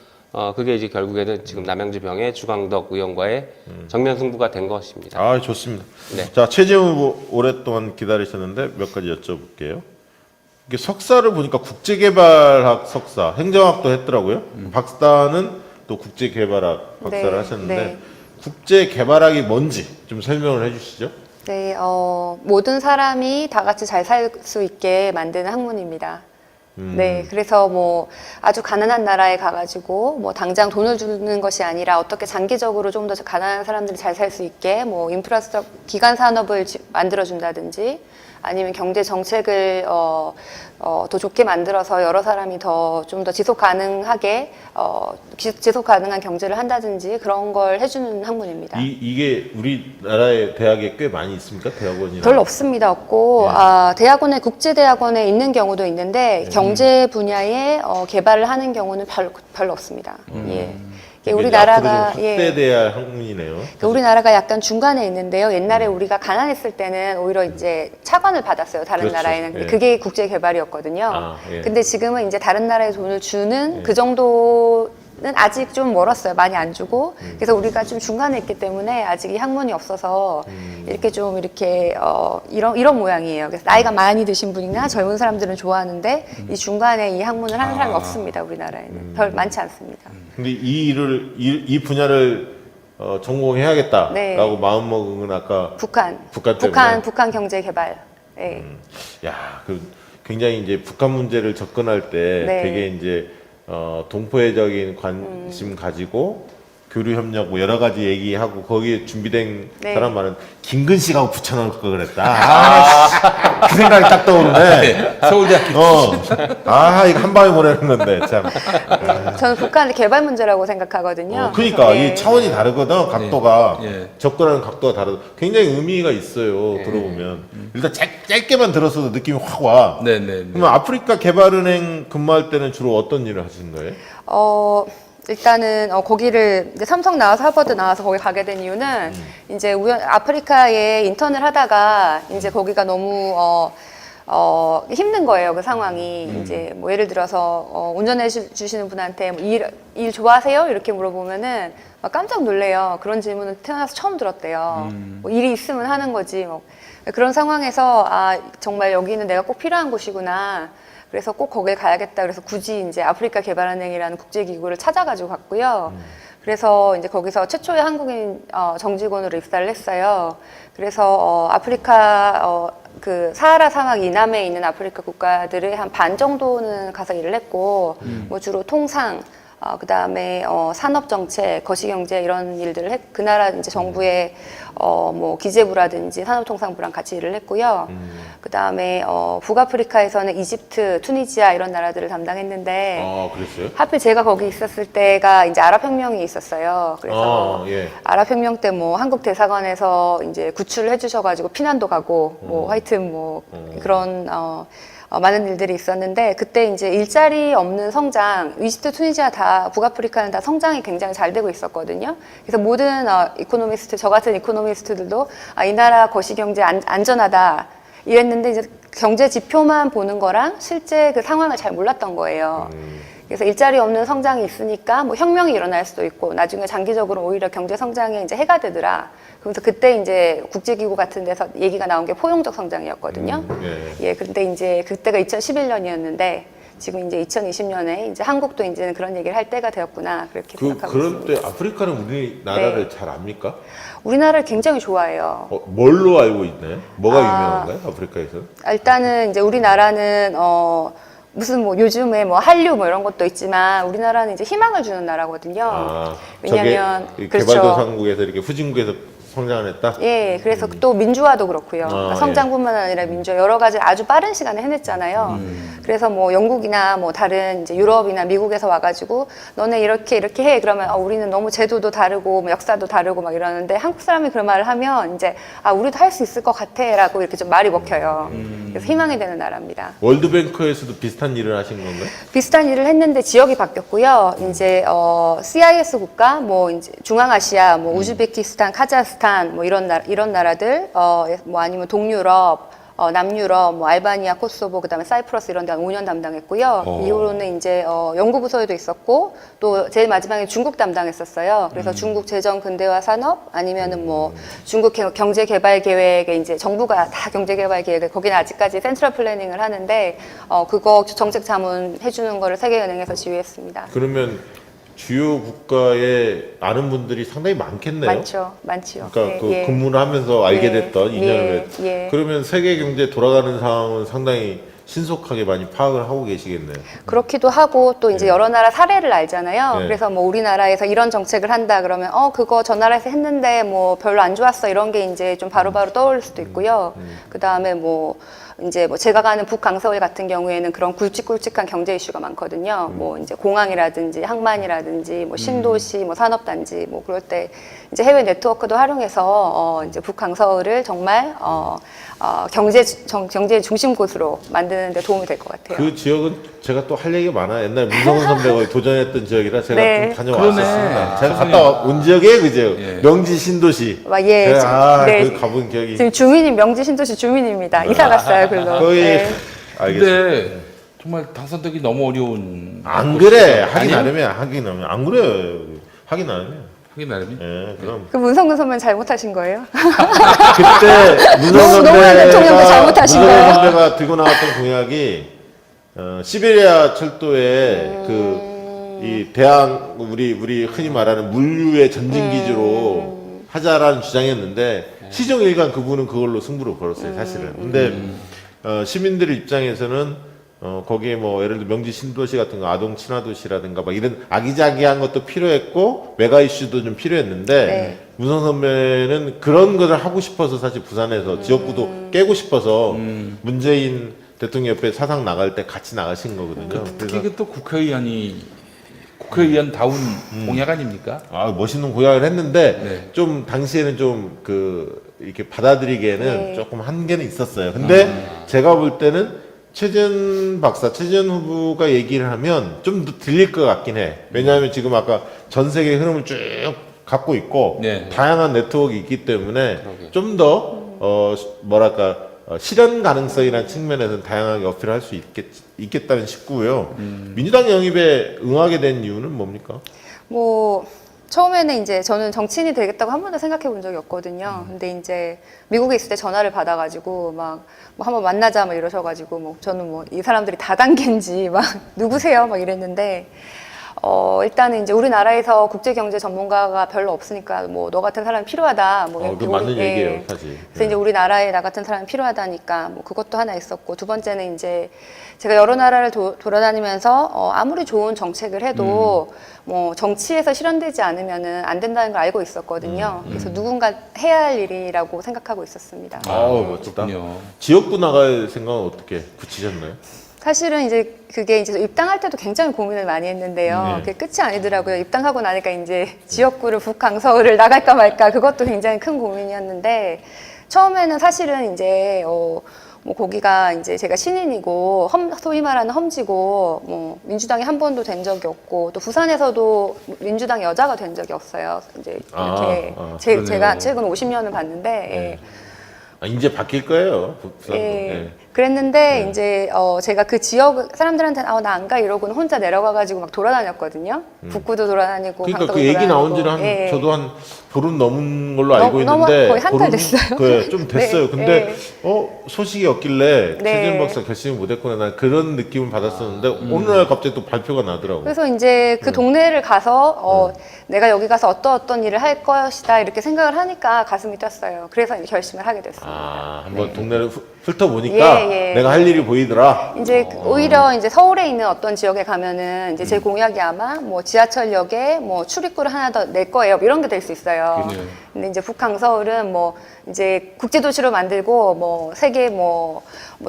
그게 이제 결국에는 지금 남양주병의 주광덕 의원과의 정면 승부가 된 것입니다. 아 좋습니다. 네. 자 최재훈 후보 오랫동안 기다리셨는데 몇 가지 여쭤볼게요. 이게 석사를 보니까 국제개발학 석사, 행정학도 했더라고요. 박사는 또 국제개발학 박사를 네, 하셨는데 네. 국제개발학이 뭔지 좀 설명을 해주시죠. 네, 모든 사람이 다 같이 잘 살 수 있게 만드는 학문입니다. 네, 그래서 뭐 아주 가난한 나라에 가가지고 뭐 당장 돈을 주는 것이 아니라 어떻게 장기적으로 좀 더 가난한 사람들이 잘 살 수 있게 뭐 인프라스트럭 기반 산업을 만들어준다든지 아니면 경제 정책을 더 좋게 만들어서 여러 사람이 더 좀 더 지속 가능하게 지속 가능한 경제를 한다든지 그런 걸 해주는 학문입니다. 이게 우리나라의 대학에 꽤 많이 있습니까? 대학원이나? 별로 없습니다. 없고 네. 대학원에 국제대학원에 있는 경우도 있는데 경제 분야에 개발을 하는 경우는 별로 없습니다. 예. 이게 우리나라가 확대돼야 학문이네요. 그러니까 우리나라가 약간 중간에 있는데요. 옛날에 우리가 가난했을 때는 오히려 이제 차관을 받았어요. 다른 그렇죠. 나라에는. 근데 예. 그게 국제 개발이었거든요. 아, 예. 근데 지금은 이제 다른 나라에 돈을 주는 그 정도는 아직 좀 멀었어요. 많이 안 주고. 그래서 우리가 좀 중간에 있기 때문에 아직 이 학문이 없어서 이렇게 좀 이렇게 이런 모양이에요. 그래서 나이가 많이 드신 분이나 젊은 사람들은 좋아하는데 이 중간에 이 학문을 하는 사람이 없습니다. 우리나라에는. 별 많지 않습니다. 근데 이 분야를 전공해야겠다라고 네. 마음먹은 건 아까 북한 때문에? 북한 경제 개발. 네. 야, 그 굉장히 이제 북한 문제를 접근할 때 네. 되게 이제 동포애적인 관심 가지고 교류 협력 뭐 여러 가지 얘기하고 거기에 준비된 네. 사람 말은 김근식하고 붙여놓을 걸 그랬다. 그 생각이 딱 떠오르네. 서울대학교 이거 한 방에 보내는 건데 참. 저는 북한의 개발 문제라고 생각하거든요. 그러니까 그래서, 예. 이 차원이 다르거든. 각도가 예. 접근하는 각도가 다르. 굉장히 의미가 있어요. 들어보면 일단 짧게만 들었어도 느낌이 확 와. 네네. 그러면 아프리카 개발은행 근무할 때는 주로 어떤 일을 하시는 거예요? 일단은 거기를 이제 삼성 나와서 하버드 나와서 거기 가게 된 이유는 이제 아프리카에 인턴을 하다가 이제 거기가 너무 힘든 거예요, 그 상황이. 이제 뭐 예를 들어서 운전해 주시는 분한테 뭐 일 좋아하세요? 이렇게 물어보면은 막 깜짝 놀래요. 그런 질문을 태어나서 처음 들었대요. 뭐 일이 있으면 하는 거지. 뭐. 그런 상황에서 정말 여기는 내가 꼭 필요한 곳이구나. 그래서 꼭 거길 가야겠다. 그래서 굳이 이제 아프리카 개발은행이라는 국제기구를 찾아가지고 갔고요. 그래서 이제 거기서 최초의 한국인 정직원으로 입사를 했어요. 그래서 아프리카 그 사하라 사막 이남에 있는 아프리카 국가들의 한 반 정도는 가서 일을 했고, 뭐 주로 통상, 그 다음에 산업정책, 거시경제 이런 일들을 그 나라 이제 정부의 뭐 기재부라든지 산업통상부랑 같이 일을 했고요. 그 다음에 북아프리카에서는 이집트, 투니지아 이런 나라들을 담당했는데 그랬어요? 하필 제가 거기 있었을 때가 이제 아랍혁명이 있었어요. 그래서 예. 아랍혁명 때 뭐 한국 대사관에서 이제 구출을 해주셔가지고 피난도 가고 뭐 하여튼 뭐 그런 많은 일들이 있었는데 그때 이제 일자리 없는 성장, 이집트, 투니지아 다 북아프리카는 다 성장이 굉장히 잘 되고 있었거든요. 그래서 모든 이코노미스트, 저 같은 이코노미스트들도 이 나라 거시경제 안전하다 이랬는데 이제 경제 지표만 보는 거랑 실제 그 상황을 잘 몰랐던 거예요. 그래서 일자리 없는 성장이 있으니까 뭐 혁명이 일어날 수도 있고 나중에 장기적으로 오히려 경제 성장에 이제 해가 되더라. 그래서 그때 이제 국제기구 같은 데서 얘기가 나온 게 포용적 성장이었거든요. 예, 근데 이제 그때가 2011년이었는데 지금 이제 2020년에 이제 한국도 이제는 그런 얘기를 할 때가 되었구나 그렇게 생각하고 그런 있습니다. 때 아프리카는 우리나라를 네. 잘 압니까? 우리나라를 굉장히 좋아해요. 뭘로 알고 있나요? 뭐가 유명한가요? 아프리카에서? 일단은 이제 우리나라는 무슨 뭐 요즘에 뭐 한류 뭐 이런 것도 있지만 우리나라는 이제 희망을 주는 나라거든요. 왜냐면 저게 그렇죠. 개발도상국에서 이렇게 후진국에서 성장을 했다? 예, 그래서 또 민주화도 그렇고요. 그러니까 예. 성장뿐만 아니라 민주화 여러 가지 아주 빠른 시간에 해냈잖아요. 그래서 뭐 영국이나 뭐 다른 이제 유럽이나 미국에서 와가지고 너네 이렇게 해 그러면 우리는 너무 제도도 다르고 뭐 역사도 다르고 막 이러는데 한국 사람이 그런 말을 하면 이제 우리도 할 수 있을 것 같아라고 이렇게 좀 말이 먹혀요. 그래서 희망이 되는 나라입니다. 월드뱅크에서도 비슷한 일을 하신 건가요? 비슷한 일을 했는데 지역이 바뀌었고요. 이제 CIS 국가, 뭐 이제 중앙아시아, 뭐 우즈베키스탄, 카자흐스탄 뭐 이런 나라들, 뭐 아니면 동유럽, 남유럽, 뭐 알바니아, 코소보, 그다음에 사이프러스 이런 데 한 5년 담당했고요. 이후로는 이제 연구부서에도 있었고 또 제일 마지막에 중국 담당했었어요. 그래서 중국 재정 근대화 산업 아니면은 뭐 중국 경제 개발 계획에 이제 정부가 다 경제 개발 계획을 거기는 아직까지 센트럴 플래닝을 하는데 그거 정책 자문 해주는 거를 세계은행에서 지휘했습니다. 그러면 주요 국가에 아는 분들이 상당히 많겠네요. 많죠. 그러니까 그 근무를 하면서 알게 됐던 인연을. 예. 그러면 세계 경제 돌아가는 상황은 상당히 신속하게 많이 파악을 하고 계시겠네요. 그렇기도 하고 또 이제 여러 나라 사례를 알잖아요. 네. 그래서 뭐 우리나라에서 이런 정책을 한다 그러면 그거 저 나라에서 했는데 뭐 별로 안 좋았어 이런 게 이제 좀 바로바로 떠오를 수도 있고요. 그다음에 뭐 이제 뭐 제가 가는 북강서울 같은 경우에는 그런 굵직굵직한 경제 이슈가 많거든요. 뭐 이제 공항이라든지 항만이라든지 뭐 신도시, 뭐 산업단지 뭐 그럴 때 이제 해외 네트워크도 활용해서 이제 북강서울을 정말 경제의 중심 곳으로 만드는 데 도움이 될 것 같아요. 그 지역은 제가 또 할 얘기가 많아요. 옛날 문성훈 선배가 도전했던 지역이라 제가 네. 좀 다녀왔었습니다. 그러네. 제가 갔다 온 지역에 그 지역. 예. 명지 신도시. 예, 제가 네. 그 가본 기억이. 지금 주민인 명지 신도시 주민입니다. 이사 갔어요, 글로. 거의 네. 알겠습니다. 근데 정말 당선되기 너무 어려운. 안 그래. 하기 아니에요? 나름이야. 하기 나름. 안 그래요. 하기 나름이야. 하기 나름이. 예, 그럼. 그 문성근 선배는 잘못하신 거예요? 그때 문성훈 노무현 대통령도 잘못하신 거예요? 문성훈 선배가 들고 나왔던 공약이 시베리아 철도에 이 대항 우리 흔히 말하는 물류의 전진 기지로 하자라는 주장이었는데 시정 일관 그분은 그걸로 승부를 걸었어요, 사실은. 근데 시민들 입장에서는 거기에 뭐 예를 들어 명지 신도시 같은 거 아동 친화 도시라든가 막 이런 아기자기한 것도 필요했고 메가 이슈도 좀 필요했는데 네. 문성 선배는 그런 것을 하고 싶어서 사실 부산에서 지역구도 깨고 싶어서 문재인 대통령 옆에 사상 나갈 때 같이 나가신 거거든요. 특히 그또 국회의원다운 공약 아닙니까? 멋있는 고향을 했는데 네. 좀 당시에는 좀 이렇게 받아들이기에는 네. 조금 한계는 있었어요. 근데 제가 볼 때는 최재현 후보가 얘기를 하면 좀 더 들릴 것 같긴 해. 왜냐하면 지금 아까 전 세계 흐름을 쭉 갖고 있고 네. 다양한 네트워크가 있기 때문에 그러게요. 좀 더 실현 가능성이라는 측면에서는 다양하게 어필할 수 있겠다는 싶고요. 민주당 영입에 응하게 된 이유는 뭡니까? 뭐 처음에는 이제 저는 정치인이 되겠다고 한 번도 생각해 본 적이 없거든요. 근데 이제 미국에 있을 때 전화를 받아가지고 막 뭐 한번 만나자 막 이러셔가지고 뭐 저는 뭐 이 사람들이 다단계인지 막 누구세요 막 이랬는데 일단은 이제 우리나라에서 국제 경제 전문가가 별로 없으니까 뭐 너 같은 사람이 필요하다. 뭐 그 맞는 얘기예요, 사실. 그래서 이제 우리나라에 나 같은 사람이 필요하다니까 뭐 그것도 하나 있었고 두 번째는 이제 제가 여러 나라를 돌아다니면서 아무리 좋은 정책을 해도 뭐 정치에서 실현되지 않으면은 안 된다는 걸 알고 있었거든요. 그래서 누군가 해야 할 일이라고 생각하고 있었습니다. 멋지다. 그렇군요. 지역구 나갈 생각은 어떻게 굳히셨나요? 사실은 이제 그게 이제 입당할 때도 굉장히 고민을 많이 했는데요. 네. 그게 끝이 아니더라고요. 입당하고 나니까 이제 지역구를 북강 서울을 나갈까 말까 그것도 굉장히 큰 고민이었는데 처음에는 사실은 이제 뭐 거기가 이제 제가 신인이고 소위 말하는 험지고 뭐 민주당에 한 번도 된 적이 없고 또 부산에서도 민주당 여자가 된 적이 없어요. 이제 이렇게 그러네요. 제가 최근 50년을 봤는데 예. 이제 바뀔 거예요. 부산도. 예. 그랬는데 이제 제가 그 지역 사람들한테 나 안 가 이러고는 혼자 내려가가지고 막 돌아다녔거든요. 북구도 돌아다니고 그러니까 강서도 그 얘기 나온 돌아다니고. 지는 예. 저도 한 보름 넘은 걸로 알고 너무 있는데 거의 한달 됐어요. 그래, 좀 됐어요. 네, 근데 네. 소식이 없길래 네. 최재형 박사 결심을 못했구나 난 그런 느낌을 받았었는데 어느 날 갑자기 또 발표가 나더라고요. 그래서 이제 그 동네를 가서 내가 여기 가서 어떤 일을 할 것이다 이렇게 생각을 하니까 가슴이 뛰었어요. 그래서 이제 결심을 하게 됐습니다. 한번 동네를 훑어보니까 예, 예. 내가 할 일이 보이더라. 이제 오히려 이제 서울에 있는 어떤 지역에 가면은 이제 제 공약이 아마 뭐 지하철역에 뭐 출입구를 하나 더 낼 거예요. 이런 게 될 수 있어요. 그래요. 근데 이제 북한 서울은 뭐 이제 국제도시로 만들고 뭐 세계 뭐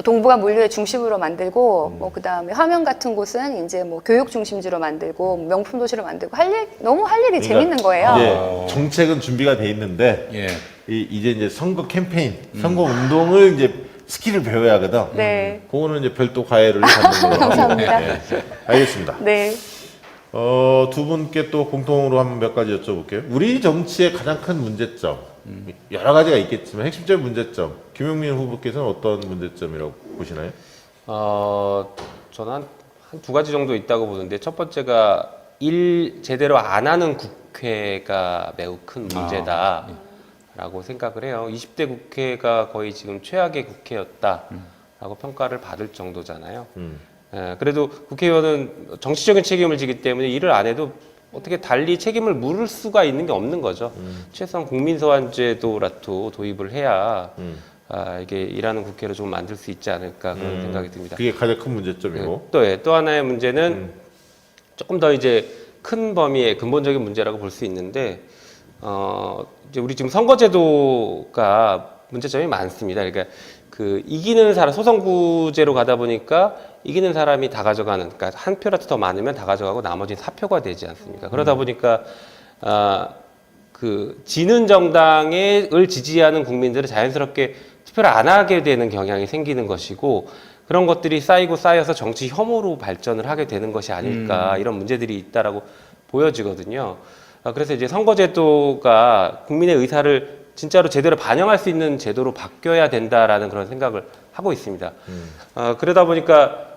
동북아 물류의 중심으로 만들고 뭐 그다음에 화명 같은 곳은 이제 뭐 교육 중심지로 만들고 뭐 명품 도시로 만들고 너무 할 일이 재밌는 거예요. 이제 정책은 준비가 돼 있는데 예. 이제 선거 캠페인, 선거 운동을 이제 스킬을 배워야 하거든. 네. 그거는 이제 별도 과외를 받는 걸로 하고. 감사합니다. 네. 알겠습니다. 네. 두 분께 또 공통으로 한번 몇 가지 여쭤볼게요. 우리 정치의 가장 큰 문제점, 여러 가지가 있겠지만 핵심적인 문제점, 김용민 후보께서는 어떤 문제점이라고 보시나요? 저는 한 두 가지 정도 있다고 보는데 첫 번째가 일 제대로 안 하는 국회가 매우 큰 문제다라고 생각을 해요. 20대 국회가 거의 지금 최악의 국회였다라고 평가를 받을 정도잖아요. 그래도 국회의원은 정치적인 책임을 지기 때문에 일을 안 해도 어떻게 달리 책임을 물을 수가 있는 게 없는 거죠. 최소한 국민소환제도라도 도입을 해야 이게 일하는 국회로 좀 만들 수 있지 않을까 그런 생각이 듭니다. 그게 가장 큰 문제점이고. 또 하나의 문제는 조금 더 이제 큰 범위의 근본적인 문제라고 볼 수 있는데 이제 우리 지금 선거제도가 문제점이 많습니다. 그러니까 그 이기는 사람 소선구제로 가다 보니까 이기는 사람이 다 가져가는, 그러니까 한 표라도 더 많으면 다 가져가고 나머지는 사표가 되지 않습니까? 그러다 보니까 그 지는 정당을 지지하는 국민들은 자연스럽게 투표를 안 하게 되는 경향이 생기는 것이고 그런 것들이 쌓여서 정치 혐오로 발전을 하게 되는 것이 아닐까 이런 문제들이 있다라고 보여지거든요. 그래서 이제 선거제도가 국민의 의사를 진짜로 제대로 반영할 수 있는 제도로 바뀌어야 된다라는 그런 생각을 하고 있습니다. 그러다 보니까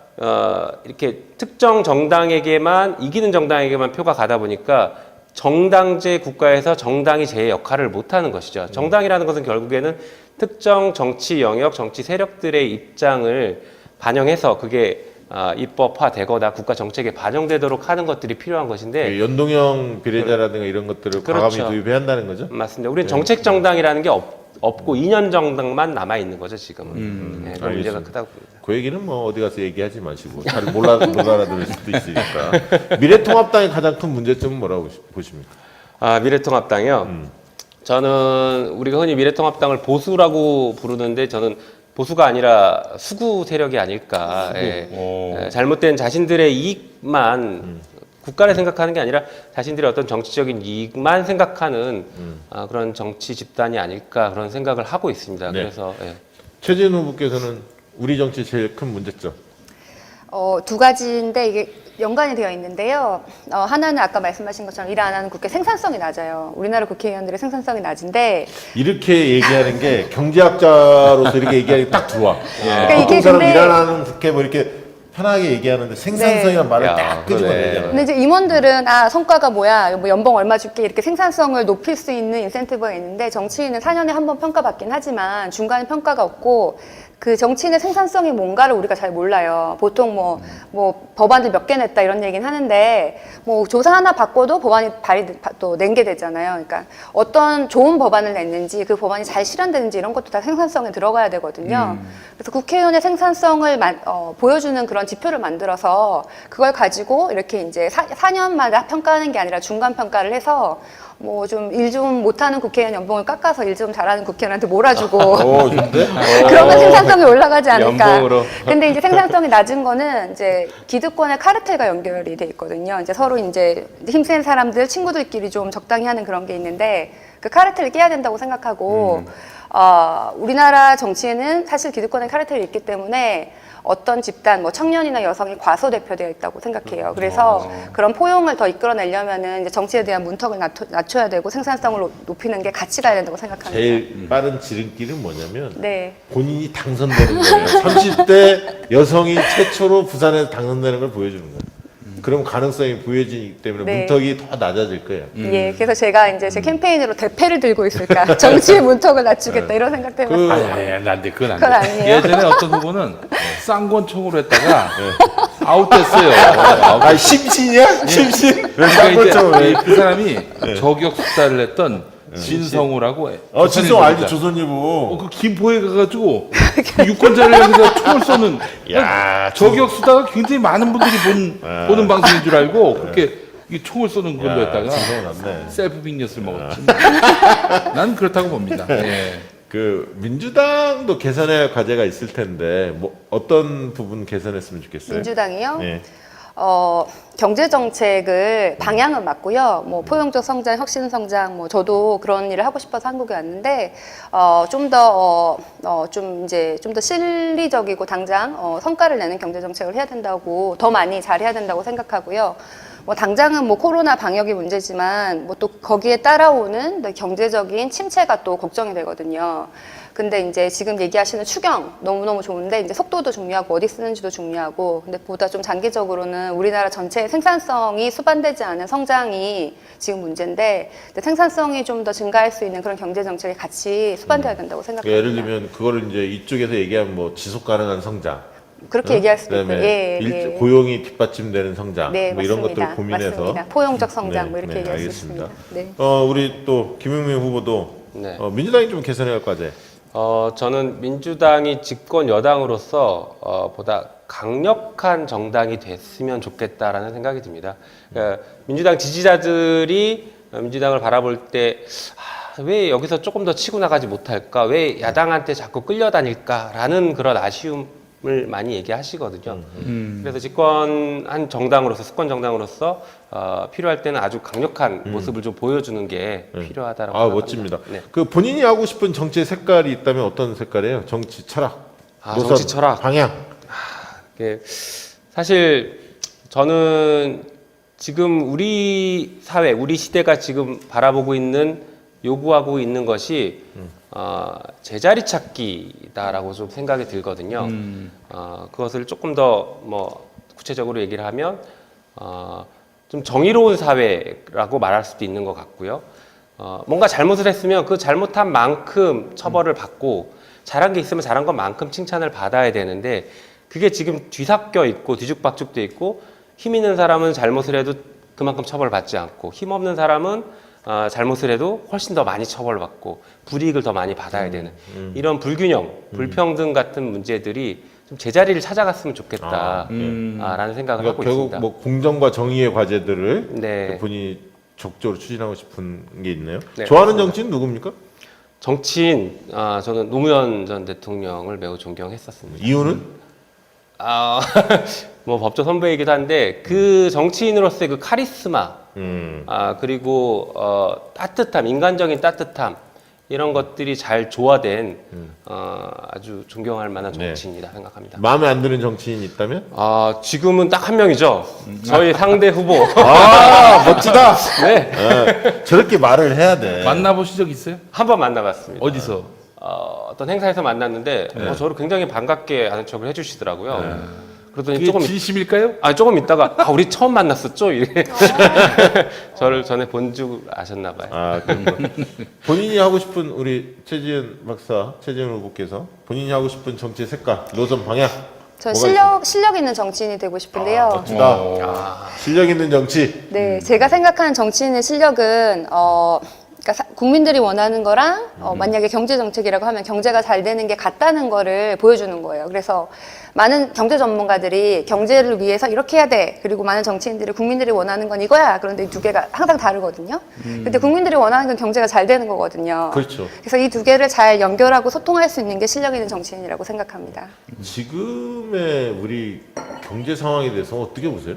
이렇게 특정 정당에게만 이기는 정당에게만 표가 가다 보니까 정당제 국가에서 정당이 제 역할을 못하는 것이죠. 정당이라는 것은 결국에는 특정 정치 영역, 정치 세력들의 입장을 반영해서 그게 입법화되거나 국가 정책에 반영되도록 하는 것들이 필요한 것인데 연동형 비례자라든가 이런 것들을 과감히 그렇죠. 도입해야 한다는 거죠? 맞습니다. 우리는 정책 정당이라는 게 없고 2년 정당만 남아 있는 거죠 지금은. 네, 그 문제가 크다고 봅니다. 그 얘기는 뭐 어디 가서 얘기하지 마시고 잘 못 알아들을 수도 있으니까. 미래통합당의 가장 큰 문제점은 뭐라고 보십니까? 미래통합당이요. 저는 우리가 흔히 미래통합당을 보수라고 부르는데 저는 보수가 아니라 수구 세력이 아닐까. 잘못된 자신들의 이익만 국가를 생각하는 게 아니라 자신들의 어떤 정치적인 이익만 생각하는 그런 정치 집단이 아닐까 그런 생각을 하고 있습니다. 네. 그래서 최재현 후보께서는 우리 정치 제일 큰 문제점. 두 가지인데 이게 연관이 되어 있는데요. 하나는 아까 말씀하신 것처럼 일 안 하는 국회 생산성이 낮아요. 우리나라 국회의원들의 생산성이 낮은데 이렇게 얘기하는 게 경제학자로서 이렇게 얘기하기 딱 좋아. 그러니까 이게 보통 사람 근데- 일 안 하는 국회 뭐 이렇게 편하게 얘기하는데 생산성이란 말을 야, 딱 끄집어내잖아. 그러네. 근데 이제 임원들은 성과가 뭐야, 뭐 연봉 얼마 줄게 이렇게 생산성을 높일 수 있는 인센티브가 있는데 정치인은 4년에 한 번 평가받긴 하지만 중간에 평가가 없고 그 정치인의 생산성이 뭔가를 우리가 잘 몰라요. 보통 뭐 법안을 몇 개 냈다 이런 얘기는 하는데 뭐 조사 하나 받고도 법안이 또 낸 게 되잖아요. 그러니까 어떤 좋은 법안을 냈는지 그 법안이 잘 실현되는지 이런 것도 다 생산성에 들어가야 되거든요. 그래서 국회의원의 생산성을 보여주는 그런 지표를 만들어서 그걸 가지고 이렇게 이제 4년마다 평가하는 게 아니라 중간 평가를 해서 뭐 좀 일 좀 못하는 국회의원 연봉을 깎아서 일 좀 잘하는 국회의원한테 몰아주고 좋은데? 그러면 생산성이 올라가지 않을까. 연봉으로. 근데 이제 생산성이 낮은 거는 이제 기득권의 카르텔과 연결이 돼 있거든요. 이제 서로 이제 힘센 사람들, 친구들끼리 좀 적당히 하는 그런 게 있는데 그 카르텔을 깨야 된다고 생각하고 우리나라 정치에는 사실 기득권의 카르텔이 있기 때문에 어떤 집단, 뭐 청년이나 여성이 과소대표되어 있다고 생각해요. 그래서 그런 포용을 더 이끌어내려면은 이제 정치에 대한 문턱을 낮춰야 되고 생산성을 높이는 게 같이 가야 된다고 생각합니다. 제일 빠른 지름길은 뭐냐면 네. 본인이 당선되는 거예요. 30대 여성이 최초로 부산에서 당선되는 걸 보여주는 거예요. 그럼 가능성이 보여지기 때문에 네. 문턱이 더 낮아질 거예요. 예, 그래서 제가 이제 제 캠페인으로 대패를 들고 있을까, 정치의 문턱을 낮추겠다 이런 생각도 해봤어요. 아니, 안 돼. 그건 안 그건 돼. 아니에요. 예전에 어떤 후보는 쌍권총으로 했다가 아웃됐어요. 아, 심신이야? 심신? 왜 그러니까 이제 쌍권총으로 해? 그 사람이 저격 수사를 했던 진성우라고. 진성 알지, 조선일보입니다. 조선일보. 그 김포에 가가지고 그 유권자를 향해서 총을 쏘는 야, 저격 수다가 굉장히 많은 분들이 보는 방송인 줄 알고 그렇게 이 총을 쏘는 걸로 했다가 진성 났네. 셀프 빅뉴스를 먹었지. 난 그렇다고 봅니다. 예. 그 민주당도 개선해야 할 과제가 있을 텐데 뭐 어떤 부분 개선했으면 좋겠어요? 민주당이요? 네. 경제 정책을 방향은 맞고요. 뭐 포용적 성장, 혁신 성장, 뭐 저도 그런 일을 하고 싶어서 한국에 왔는데 좀 더 실리적이고 당장 성과를 내는 경제 정책을 해야 된다고, 더 많이 잘해야 된다고 생각하고요. 뭐 당장은 뭐 코로나 방역이 문제지만 뭐 또 거기에 따라오는 경제적인 침체가 또 걱정이 되거든요. 근데 이제 지금 얘기하시는 추경 너무너무 좋은데 이제 속도도 중요하고 어디 쓰는지도 중요하고, 근데 보다 좀 장기적으로는 우리나라 전체의 생산성이 수반되지 않은 성장이 지금 문제인데, 근데 생산성이 좀 더 증가할 수 있는 그런 경제 정책이 같이 수반돼야 된다고 생각합니다. 예를 들면 그거를 이제 이쪽에서 얘기하면 뭐 지속 가능한 성장, 그렇게 얘기할 수도 있고, 그다음에 예. 고용이 뒷받침되는 성장, 네, 뭐 이런 맞습니다. 것들을 고민해서 맞습니다. 포용적 성장 뭐 이렇게 네, 얘기할 수 알겠습니다. 있습니다. 네. 우리 또 김용민 후보도 네. 민주당이 좀 개선해야 할 과제. 저는 민주당이 집권 여당으로서 보다 강력한 정당이 됐으면 좋겠다라는 생각이 듭니다. 그러니까 민주당 지지자들이 민주당을 바라볼 때 왜 여기서 조금 더 치고 나가지 못할까? 왜 야당한테 자꾸 끌려다닐까라는 그런 아쉬움을 많이 얘기하시거든요. 그래서 집권한 정당으로서, 수권 정당으로서 필요할 때는 아주 강력한 모습을 좀 보여주는 게 필요하다라고 생각합니다. 멋집니다. 네. 그 본인이 하고 싶은 정치의 색깔이 있다면 어떤 색깔이에요? 정치 철학, 노선, 정치 철학. 방향. 사실 저는 지금 우리 사회, 우리 시대가 지금 바라보고 있는, 요구하고 있는 것이 제자리 찾기다라고 좀 생각이 들거든요. 그것을 조금 더 뭐 구체적으로 얘기를 하면 좀 정의로운 사회라고 말할 수도 있는 것 같고요. 뭔가 잘못을 했으면 그 잘못한 만큼 처벌을 받고, 잘한 게 있으면 잘한 것만큼 칭찬을 받아야 되는데, 그게 지금 뒤섞여 있고 뒤죽박죽돼 있고, 힘 있는 사람은 잘못을 해도 그만큼 처벌받지 않고, 힘 없는 사람은 잘못을 해도 훨씬 더 많이 처벌받고 불이익을 더 많이 받아야 되는 이런 불균형, 불평등 같은 문제들이 좀 제자리를 찾아갔으면 좋겠다라는 생각을 그러니까 하고 결국 있습니다. 뭐 공정과 정의의 과제들을 네. 본인이 적극적으로 추진하고 싶은 게 있나요? 네, 좋아하는 맞습니다. 정치인 누굽니까? 정치인, 저는 노무현 전 대통령을 매우 존경했었습니다. 이유는? 아, 뭐 법조 선배이기도 한데 그 정치인으로서의 그 카리스마, 그리고 따뜻함, 인간적인 따뜻함 이런 것들이 잘 조화된 아주 존경할 만한 네. 정치인이다 생각합니다. 마음에 안 드는 정치인이 있다면? 지금은 딱 한 명이죠. 저희 상대 후보. 아 멋지다. 네, 예, 저렇게 말을 해야 돼. 만나보신 적 있어요? 한 번 만나봤습니다. 어디서? 어떤 행사에서 만났는데 저를 굉장히 반갑게 아는 척을 해주시더라고요. 그러더니 그게 진심일까요? 조금 있다가 우리 처음 만났었죠? 이래. 저를 전에 본 줄 아셨나 봐요. 아 그렇구나. 본인이 하고 싶은 우리 최지은 박사, 최지은 후보께서 본인이 하고 싶은 정치 색깔, 노선 방향. 전 뭐가 실력 있는 정치인이 되고 싶은데요. 멋지다. 실력 있는 정치. 네, 제가 생각하는 정치인의 실력은 그러니까 국민들이 원하는 거랑 만약에 경제 정책이라고 하면 경제가 잘 되는 게 같다는 거를 보여주는 거예요. 그래서 많은 경제 전문가들이 경제를 위해서 이렇게 해야 돼. 그리고 많은 정치인들이 국민들이 원하는 건 이거야. 그런데 이 두 개가 항상 다르거든요. 근데 국민들이 원하는 건 경제가 잘 되는 거거든요. 그렇죠. 그래서 이 두 개를 잘 연결하고 소통할 수 있는 게 실력 있는 정치인이라고 생각합니다. 지금의 우리 경제 상황에 대해서 어떻게 보세요?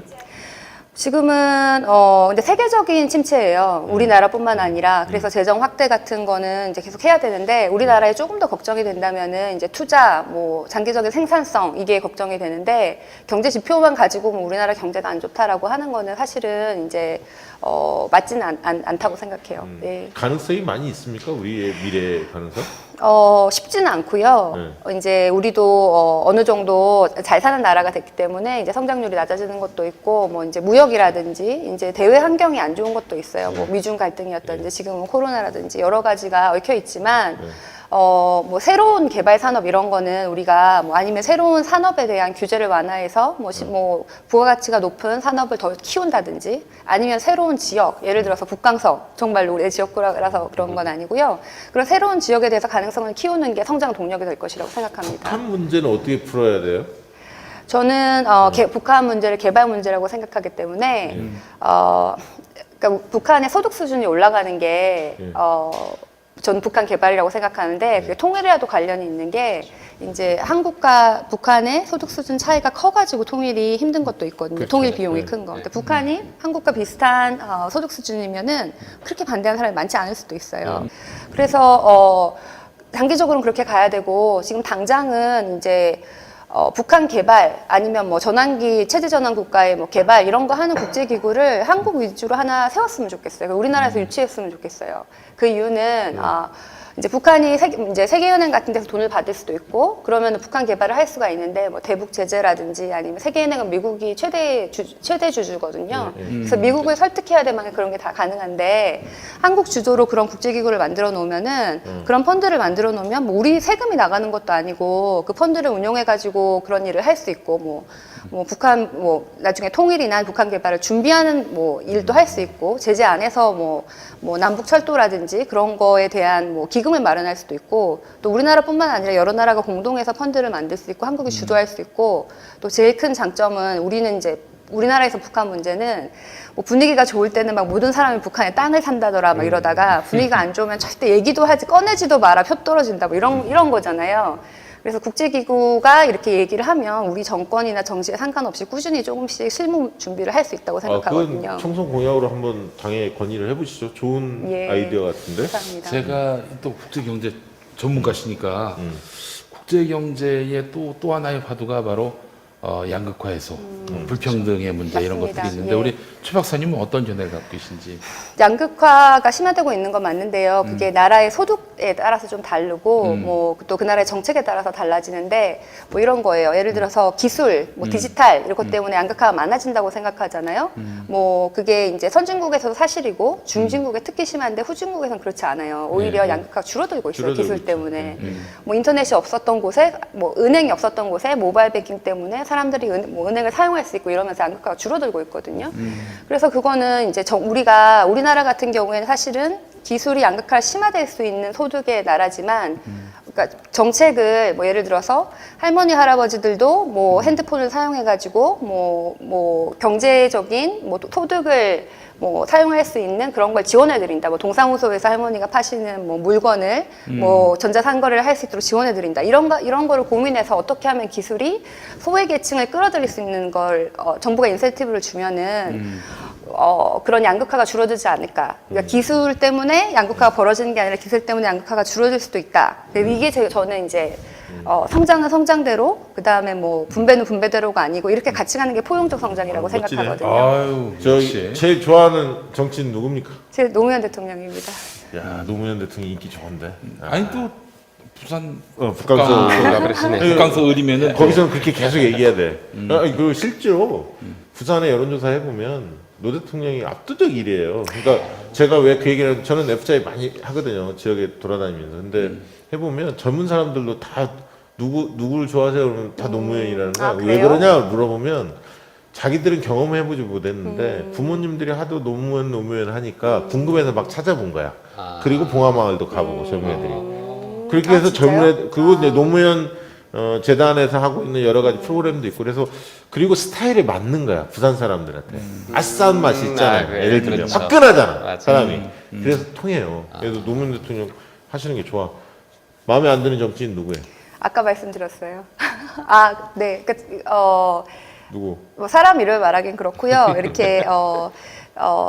지금은 근데 세계적인 침체예요. 우리나라뿐만 아니라 그래서 재정 확대 같은 거는 이제 계속 해야 되는데 우리나라에 조금 더 걱정이 된다면은 이제 투자, 뭐 장기적인 생산성 이게 걱정이 되는데 경제 지표만 가지고 뭐 우리나라 경제가 안 좋다라고 하는 거는 사실은 이제 맞지는 않다고 생각해요. 네. 가능성이 많이 있습니까? 우리의 미래 가능성? 쉽지는 않고요. 이제 우리도 어느 정도 잘 사는 나라가 됐기 때문에 이제 성장률이 낮아지는 것도 있고, 뭐 이제 무역이라든지 이제 대외 환경이 안 좋은 것도 있어요. 뭐 미중 갈등이었든지 지금은 코로나라든지 여러 가지가 얽혀 있지만. 뭐 새로운 개발 산업 이런 거는 우리가 뭐 아니면 새로운 산업에 대한 규제를 완화해서 뭐 부가가치가 높은 산업을 더 키운다든지 아니면 새로운 지역 예를 들어서 북강서 정말로 우리의 지역구라서 그런 건 아니고요. 그런 새로운 지역에 대해서 가능성을 키우는 게 성장 동력이 될 것이라고 생각합니다. 북한 문제는 어떻게 풀어야 돼요? 저는 북한 문제를 개발 문제라고 생각하기 때문에 그러니까 북한의 소득 수준이 올라가는 게 저는 북한 개발이라고 생각하는데 그게 통일이라도 관련이 있는 게 이제 한국과 북한의 소득 수준 차이가 커가지고 통일이 힘든 것도 있거든요. 그렇죠. 통일 비용이 큰 거. 근데 북한이 한국과 비슷한 소득 수준이면은 그렇게 반대하는 사람이 많지 않을 수도 있어요. 그래서 단기적으로는 그렇게 가야 되고 지금 당장은 이제 북한 개발 아니면 뭐 전환기 체제 전환 국가의 뭐 개발 이런 거 하는 국제 기구를 한국 위주로 하나 세웠으면 좋겠어요. 우리나라에서 유치했으면 좋겠어요. 그 이유는 이제 북한이 이제 세계은행 같은 데서 돈을 받을 수도 있고 그러면 북한 개발을 할 수가 있는데 뭐 대북 제재라든지 아니면 세계은행은 미국이 최대 주주거든요. 그래서 미국을 설득해야 될 만한 그런 게 다 가능한데 한국 주도로 그런 국제기구를 만들어 놓으면은 그런 펀드를 만들어 놓으면 뭐 우리 세금이 나가는 것도 아니고 그 펀드를 운용해 가지고 그런 일을 할 수 있고 뭐 북한 뭐 나중에 통일이나 북한 개발을 준비하는 뭐 일도 할 수 있고 제재 안에서 뭐 남북 철도라든지 그런 거에 대한 뭐 기금을 마련할 수도 있고 또 우리나라뿐만 아니라 여러 나라가 공동해서 펀드를 만들 수 있고 한국이 주도할 수 있고 또 제일 큰 장점은 우리는 이제 우리나라에서 북한 문제는 뭐 분위기가 좋을 때는 막 모든 사람이 북한에 땅을 산다더라 막 이러다가 분위기가 안 좋으면 절대 얘기도 하지 꺼내지도 마라 표 떨어진다 뭐 이런 거잖아요. 그래서 국제기구가 이렇게 얘기를 하면 우리 정권이나 정치에 상관없이 꾸준히 조금씩 실무 준비를 할 수 있다고 생각하거든요. 그건 총선 공약으로 한번 당에 건의를 해보시죠. 좋은 아이디어 같은데. 감사합니다. 제가 또 국제경제 전문가시니까 국제경제의 또 하나의 화두가 바로 양극화 해소, 불평등의 문제 이런 맞습니다. 것들이 있는데 예. 우리 최 박사님은 어떤 견해를 갖고 계신지. 양극화가 심화되고 있는 건 맞는데요. 그게 나라의 소득에 따라서 좀 다르고 뭐 또 그 나라의 정책에 따라서 달라지는데 뭐 이런 거예요. 예를 들어서 기술, 뭐 디지털 이런 것 때문에 양극화가 많아진다고 생각하잖아요. 뭐 그게 이제 선진국에서도 사실이고 중진국에 특히 심한데 후진국에서는 그렇지 않아요. 오히려 양극화가 줄어들고 있어요. 줄어들고 기술 있죠. 때문에. 뭐 인터넷이 없었던 곳에 뭐 은행이 없었던 곳에 모바일 뱅킹 때문에 사람들이 은행을 사용할 수 있고 이러면서 양극화가 줄어들고 있거든요. 그래서 그거는 이제 우리나라 같은 경우에는 사실은 기술이 양극화가 심화될 수 있는 소득의 나라지만 그러니까 정책을 뭐 예를 들어서 할머니 할아버지들도 뭐 핸드폰을 사용해가지고 뭐 경제적인 뭐 소득을 뭐 사용할 수 있는 그런 걸 지원해 드린다. 뭐 동사무소에서 할머니가 파시는 뭐 물건을 뭐 전자상거래를 할 수 있도록 지원해 드린다. 이런 거를 고민해서 어떻게 하면 기술이 소외계층을 끌어들일 수 있는 걸 정부가 인센티브를 주면은 그런 양극화가 줄어들지 않을까. 그러니까 기술 때문에 양극화가 벌어지는 게 아니라 기술 때문에 양극화가 줄어들 수도 있다. 근데 이게 저는 이제 성장은 성장대로, 그 다음에 뭐 분배는 분배대로가 아니고 이렇게 같이 가는 게 포용적 성장이라고 멋지네. 생각하거든요. 아유, 저 역시. 제일 좋아하는 정치인 누굽니까? 제 노무현 대통령입니다. 야, 노무현 대통령 인기 좋은데. 아니 또 부산 북강서 그러시네. 북강서 의리면은 거기서는 그렇게 계속 얘기해야 돼. 그 실제로 부산의 여론조사 해보면 노 대통령이 압도적 1위예요. 그러니까 제가 왜 그 얘기를 저는 FJ 많이 하거든요. 지역에 돌아다니면서. 근데 해보면 젊은 사람들도 다 누구를 좋아하세요? 그러면 다 노무현이라는 거야. 아, 왜 그래요? 그러냐 물어보면 자기들은 경험해보지 못했는데 부모님들이 하도 노무현 하니까 궁금해서 막 찾아본 거야. 그리고 봉화마을도 가보고 젊은 애들이. 그렇게 해서 아, 진짜요? 젊은 애들 그리고 이제 노무현 재단에서 하고 있는 여러 가지 프로그램도 있고 그래서 그리고 스타일에 맞는 거야 부산 사람들한테 아싸한 맛이 있잖아요. 그래, 예를 들면 그렇죠. 화끈하잖아 맞아. 사람이. 그래서 통해요. 그래서 노무현 대통령 하시는 게 좋아. 마음에 안 드는 정치인 누구예요? 아까 말씀드렸어요. 아, 네. 누구? 뭐 사람 이름을 말하긴 그렇고요. 이렇게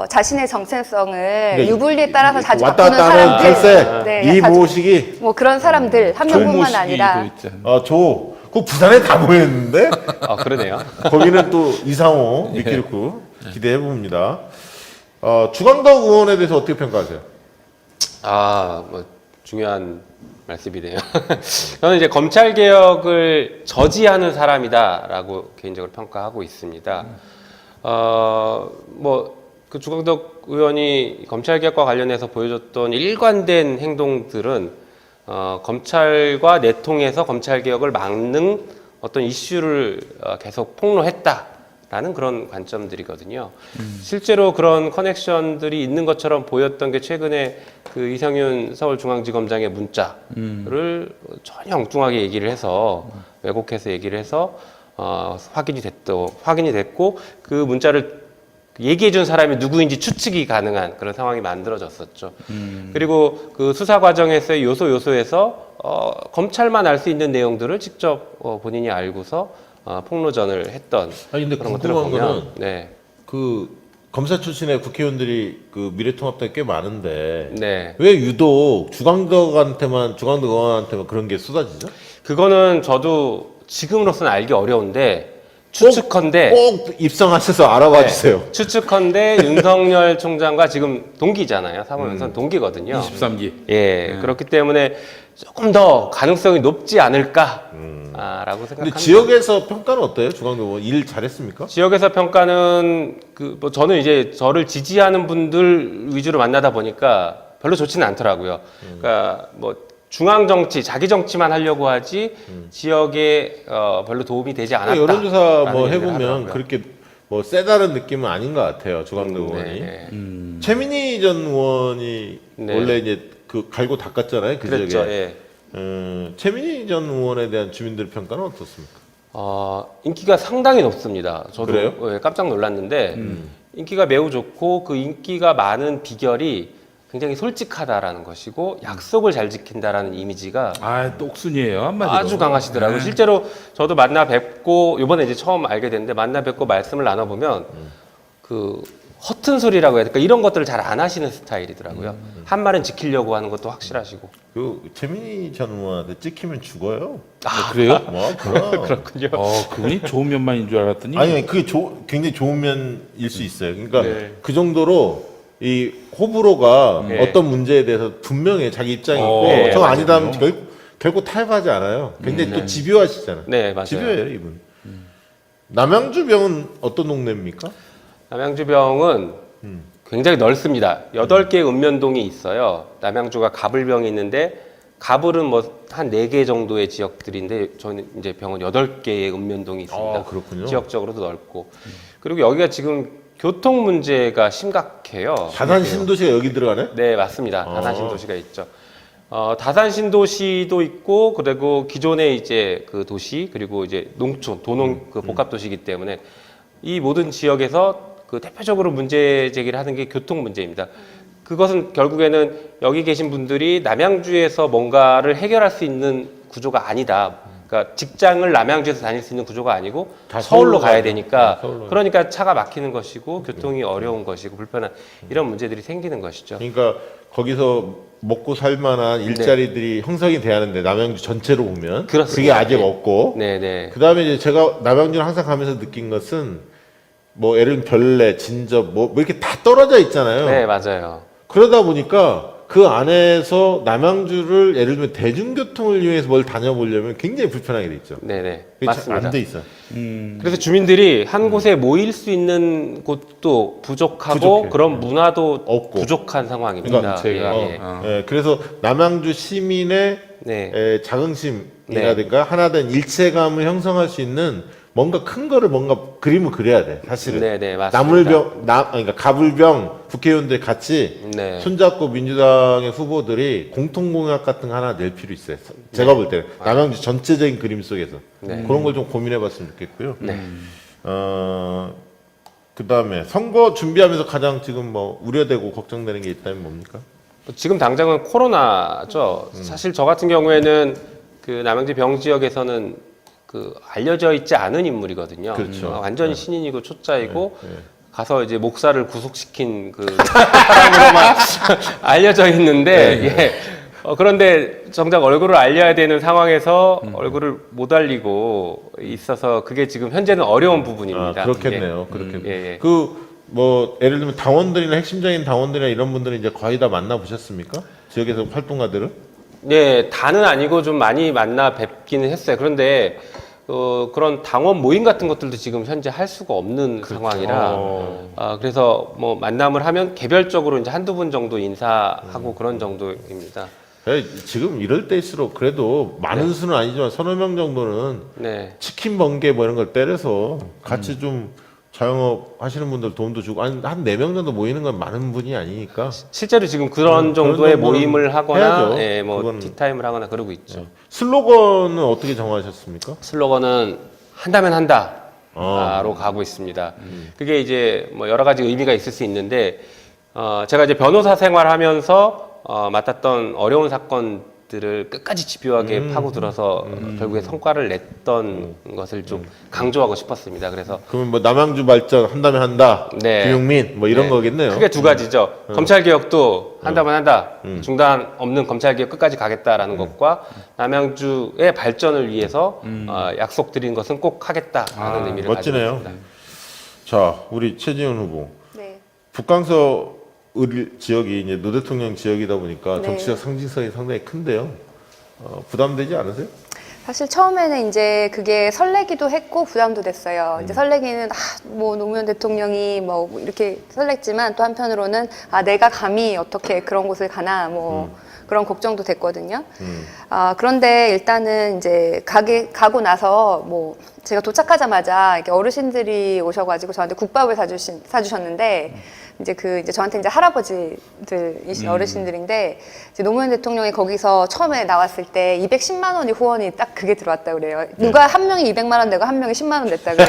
자신의 정체성을 유불리에 따라서 자주 왔다 바꾸는 갔다 하는 사람들, 탈세 네, 이 자주- 모시기 뭐 그런 사람들 한 명뿐만 아니라 조 그 부산에 다 모였는데 그러네요. 거기는 또 이상호 미키르쿠 기대해 봅니다. 주광덕 의원에 대해서 어떻게 평가하세요? 뭐 중요한 말씀이네요. 저는 이제 검찰 개혁을 저지하는 사람이다라고 개인적으로 평가하고 있습니다. 그 주광덕 의원이 검찰 개혁과 관련해서 보여줬던 일관된 행동들은 검찰과 내통해서 검찰 개혁을 막는 어떤 이슈를 계속 폭로했다라는 그런 관점들이거든요. 실제로 그런 커넥션들이 있는 것처럼 보였던 게 최근에 그 이상윤 서울중앙지검장의 문자를 전혀 엉뚱하게 얘기를 해서 왜곡해서 얘기를 해서 확인이 됐고 그 문자를 얘기해 준 사람이 누구인지 추측이 가능한 그런 상황이 만들어졌었죠. 그리고 그 수사 과정에서의 요소에서 검찰만 알 수 있는 내용들을 직접 본인이 알고서 폭로전을 했던 아니 근데 그런 것들을 궁금한 보면 거는 네. 그 검사 출신의 국회의원들이 그 미래통합당에 꽤 많은데 네. 왜 유독 주광덕 의원한테만 그런 게 쏟아지죠? 그거는 저도 지금으로서는 알기 어려운데 추측컨대 꼭 입성하셔서 알아봐 주세요. 추측컨대 윤석열 총장과 지금 동기잖아요. 사무연선 동기거든요. 23기. 예, 그렇기 때문에 조금 더 가능성이 높지 않을까라고 생각합니다. 근데 지역에서 평가는 어때요? 주광덕 의원 일 잘했습니까? 지역에서 평가는 저는 이제 저를 지지하는 분들 위주로 만나다 보니까 별로 좋지는 않더라고요. 그러니까 뭐 중앙 정치, 자기 정치만 하려고 하지 지역에 별로 도움이 되지 않았다. 여론조사 뭐 해보면 그렇게 뭐 세다는 느낌은 아닌 것 같아요. 주광덕 의원이. 네. 최민희 전 의원이 네. 원래 이제 그 갈고 닦았잖아요. 그 그랬죠. 지역에. 예. 최민희 전 의원에 대한 주민들 평가는 어떻습니까? 인기가 상당히 높습니다. 저도 그래요? 예, 깜짝 놀랐는데 인기가 매우 좋고 그 인기가 많은 비결이 굉장히 솔직하다라는 것이고 약속을 잘 지킨다라는 이미지가 똑순이에요 한마디로. 아주 강하시더라고요. 네. 실제로 저도 만나 뵙고 이번에 이제 처음 알게 됐는데 만나 뵙고 말씀을 나눠보면 그 허튼 소리라고 해야 될까 이런 것들을 잘 안 하시는 스타일이더라고요. 한 말은 지키려고 하는 것도 확실하시고. 그 최민희 전 의원한테 찍히면 죽어요. 그래요? 뭐 그럼. 그렇군요. 그분이 좋은 면만인 줄 알았더니. 아니 그게 굉장히 좋은 면일 수 있어요. 그러니까 네. 그 정도로 이 호불호가 네. 어떤 문제에 대해서 분명히 자기 입장이 있고 네, 저 맞아요. 아니다 하면 결코 타협하지 않아요. 굉장히 또 집요하시잖아요. 네, 맞아요. 집요해요 이분. 남양주병은 어떤 동네입니까? 남양주병은 굉장히 넓습니다. 8개의 읍면동이 있어요. 남양주가 가불병이 있는데 가불은 뭐 한 4개 정도의 지역들인데 저는 이제 병원 8개의 읍면동이 있습니다. 그렇군요. 지역적으로도 넓고. 그리고 여기가 지금 교통 문제가 심각해요. 다산 신도시가 여기 들어가네? 네, 맞습니다. 다산 신도시가 있죠. 다산 신도시도 있고 그리고 기존의 이제 그 도시 그리고 이제 농촌 도농 그 복합 도시이기 때문에 이 모든 지역에서 그 대표적으로 문제 제기를 하는 게 교통 문제입니다. 그것은 결국에는 여기 계신 분들이 남양주에서 뭔가를 해결할 수 있는 구조가 아니다. 그러니까 직장을 남양주에서 다닐 수 있는 구조가 아니고 다 서울로 서울로 가야 가야 되니까 서울로 그러니까 차가 막히는 것이고 교통이 어려운 것이고 불편한 이런 문제들이 생기는 것이죠. 그러니까 거기서 먹고 살 만한 일자리들이 형성이 돼야 하는데 남양주 전체로 보면 그렇습니다. 그게 아직 네. 없고 네네. 그다음에 이제 제가 남양주를 항상 가면서 느낀 것은 뭐 예를 들면 별내, 진접 뭐 이렇게 다 떨어져 있잖아요. 네 맞아요. 그러다 보니까 그 안에서 남양주를 예를 들면 대중교통을 이용해서 뭘 다녀보려면 굉장히 불편하게 돼 있죠. 네네 그게 맞습니다. 안 돼 있어요. 그래서 주민들이 한 곳에 모일 수 있는 곳도 부족하고 부족해. 그런 문화도 없고. 부족한 상황입니다. 그러니까 제가 예, 예. 예, 그래서 남양주 시민의 네. 자긍심이라든가 하나된 일체감을 형성할 수 있는 뭔가 큰 거를 뭔가 그림을 그려야 돼 사실은. 네네 맞습니다. 그러니까 가불병 국회의원들 같이 네. 손잡고 민주당의 후보들이 공통공약 같은 거 하나 낼 필요 있어요. 제가 볼 때는 남양주 전체적인 그림 속에서 네. 그런 걸 좀 고민해봤으면 좋겠고요. 네. 그다음에 선거 준비하면서 가장 지금 뭐 우려되고 걱정되는 게 있다면 뭡니까? 지금 당장은 코로나죠. 사실 저 같은 경우에는 그 남양주 병 지역에서는 그 알려져 있지 않은 인물이거든요. 그렇죠. 완전히 신인이고 초짜이고 네. 가서 이제 목사를 구속시킨 그 사람으로만 알려져 있는데 예. 그런데 정작 얼굴을 알려야 되는 상황에서 얼굴을 못 알리고 있어서 그게 지금 현재는 어려운 부분입니다. 그렇겠네요. 그렇겠네요. 예, 예. 그 뭐 예를 들면 당원들이나 핵심적인 당원들이나 이런 분들은 이제 거의 다 만나 보셨습니까? 지역에서 활동가들을? 네, 다는 아니고 좀 많이 만나 뵙기는 했어요. 그런데 그런 당원 모임 같은 것들도 지금 현재 할 수가 없는 상황이라 그래서 뭐 만남을 하면 개별적으로 이제 한두 분 정도 인사하고 그런 정도입니다. 지금 이럴 때일수록 그래도 많은 수는 아니지만 서너 명 정도는 네. 치킨 번개 뭐 이런 걸 때려서 같이 좀 자영업 하시는 분들 도움도 주고 한 4명 정도 모이는 건 많은 분이 아니니까 실제로 지금 그런 정도의 정도는 모임을 하거나 해야죠. 예, 뭐 그건- 티타임을 하거나 그러고 있죠. 슬로건은 어떻게 정하셨습니까? 슬로건은 한다면 한다. 어. 로 가고 있습니다. 그게 이제 뭐 여러 가지 의미가 있을 수 있는데 제가 이제 변호사 생활하면서 맡았던 어려운 사건들을 끝까지 집요하게 파고들어서 결국에 성과를 냈던 것을 좀 강조하고 싶었습니다. 그래서 그러면 뭐 남양주 발전 한다면 한다. 네. 김용민 뭐 이런 네. 거겠네요. 크게 두 가지죠. 검찰 개혁도 한다면 한다. 중단 없는 검찰 개혁 끝까지 가겠다라는 것과 남양주의 발전을 위해서 약속드린 것은 꼭 하겠다라는 의미를 멋지네요. 가지고 있습니다. 자, 우리 최지은 후보. 네. 북강서 지역이 이제 노 대통령 지역이다 보니까 네. 정치적 상징성이 상당히 큰데요. 부담되지 않으세요? 사실 처음에는 이제 그게 설레기도 했고 부담도 됐어요. 이제 설레기는 뭐 노무현 대통령이 뭐 이렇게 설렜지만 또 한편으로는 내가 감히 어떻게 그런 곳을 가나 뭐 그런 걱정도 됐거든요. 그런데 일단은 이제 가고 나서 뭐 제가 도착하자마자 이렇게 어르신들이 오셔가지고 저한테 국밥을 사주셨는데 이제 저한테 이제 할아버지들이신 어르신들인데 이제 노무현 대통령이 거기서 처음에 나왔을 때 210만 원이 후원이 딱 그게 들어왔다 그래요. 누가 한 명이 200만 원 내고 한 명이 10만 원 냈다 그래요.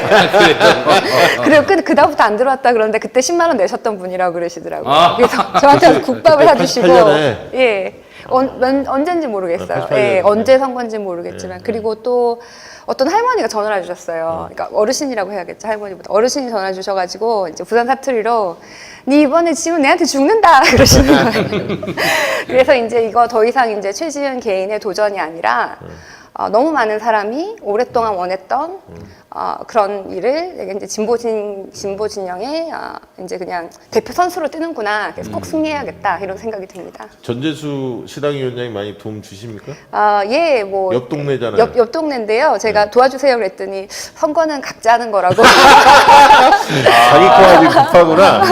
그래요. 그 다음부터 안 들어왔다 그러는데 그때 10만 원 내셨던 분이라고 그러시더라고요. 그래서 저한테 국밥을 사주시고 88 년에? 예. 언젠지 모르겠어요. 88 예, 년에. 언제 선 건지 모르겠지만 그리고 또 어떤 할머니가 전화를 주셨어요. 그러니까 어르신이라고 해야겠죠. 할머니보다 어르신이 전화 주셔가지고 이제 부산 사투리로 네 이번에 지금 내한테 죽는다 그러시는 거예요. 그래서 이제 이거 더 이상 이제 최지은 개인의 도전이 아니라 너무 많은 사람이 오랫동안 원했던 그런 일을 이제 진보 진영의 이제 그냥 대표 선수로 뜨는구나. 그래서 꼭 승리해야겠다 이런 생각이 듭니다. 전재수 시당위원장이 많이 도움 주십니까? 예, 뭐 옆 동네잖아요. 옆 동네인데요. 제가 도와주세요 그랬더니 선거는 각자 하는 거라고. 자기 거하기 급하구나.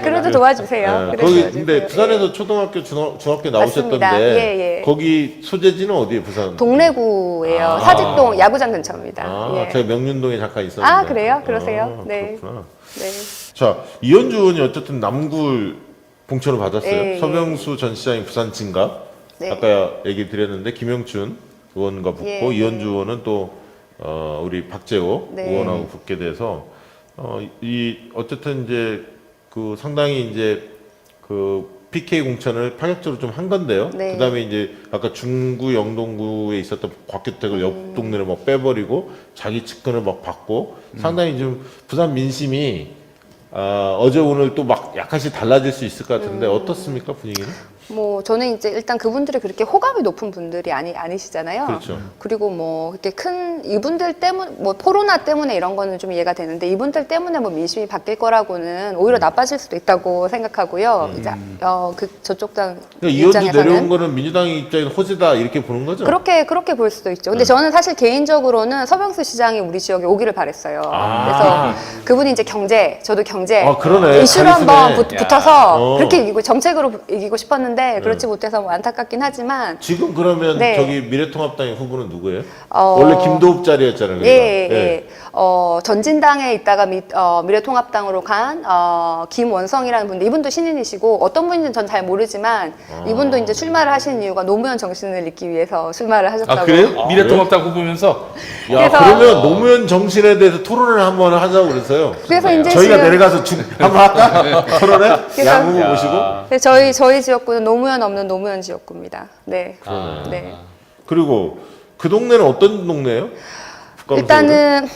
그래도 도와주세요. 네, 그래도 거기 도와주세요. 근데 부산에서 초등학교, 중학교 나오셨던데 맞습니다. 예, 예. 거기 소재지는 어디에 부산? 동래구예요. 사직동 야구장 근처입니다. 예. 제가 명륜동에 잠깐 있었는데. 그래요? 그러세요? 네. 그렇구나. 네. 자, 이현주 의원이 어쨌든 남구를 봉천을 받았어요. 예, 예. 서병수 전 시장이 부산 진갑. 네. 아까 얘기 드렸는데 김영춘 의원과 붙고 예. 이현주 의원은 또 우리 박재호 네. 의원하고 붙게 돼서 어쨌든 이제 그 상당히 이제 그 PK 공천을 파격적으로 좀 한 건데요. 네. 그다음에 이제 아까 중구 영동구에 있었던 곽규택을 옆 동네를 막 빼버리고 자기 측근을 막 받고 상당히 좀 부산 민심이 어제 오늘 또 막 약간씩 달라질 수 있을 것 같은데 어떻습니까 분위기는? 뭐 저는 이제 일단 그분들이 그렇게 호감이 높은 분들이 아니시잖아요. 그렇죠. 그리고 뭐 그렇게 큰 이분들 때문 뭐 코로나 때문에 이런 거는 좀 이해가 되는데 이분들 때문에 뭐 민심이 바뀔 거라고는 오히려 나빠질 수도 있다고 생각하고요. 이제 그 저쪽 당 그러니까 이현주 입장에서는 내려온 거는 민주당 입장에서 호재다 이렇게 보는 거죠? 그렇게 볼 수도 있죠. 근데 저는 사실 개인적으로는 서병수 시장이 우리 지역에 오기를 바랬어요. 그래서 그분이 이제 경제, 저도 경제 그러네. 이슈로 카리스네. 한번 붙어서 어. 그렇게 이기고 정책으로 이기고 싶었는데 그렇지 못해서 뭐 안타깝긴 하지만 지금 그러면 네. 저기 미래통합당의 후보는 누구예요? 어, 원래 김도읍 자리였잖아요. 예, 그러니까. 예. 전진당에 있다가 미래통합당으로 간 김원성이라는 분인데 이분도 신인이시고 어떤 분인지는 전 잘 모르지만 이분도 이제 출마를 하신 이유가 노무현 정신을 잇기 위해서 출마를 하셨다고. 아 그래요? 미래통합당 후보면서 야, 그래서- 그러면 노무현 정신에 대해서 토론을 한번 하자고 그랬어요. 그래서 이제 저희가 지금 내려가서 한번 할까? 토론에? 그래서- 양 후보 모시고? 네, 저희 지역구는 노무현 없는 노무현 지역구입니다. 네. 네. 그리고 그 동네는 어떤 동네예요? 북강서구는? 일단은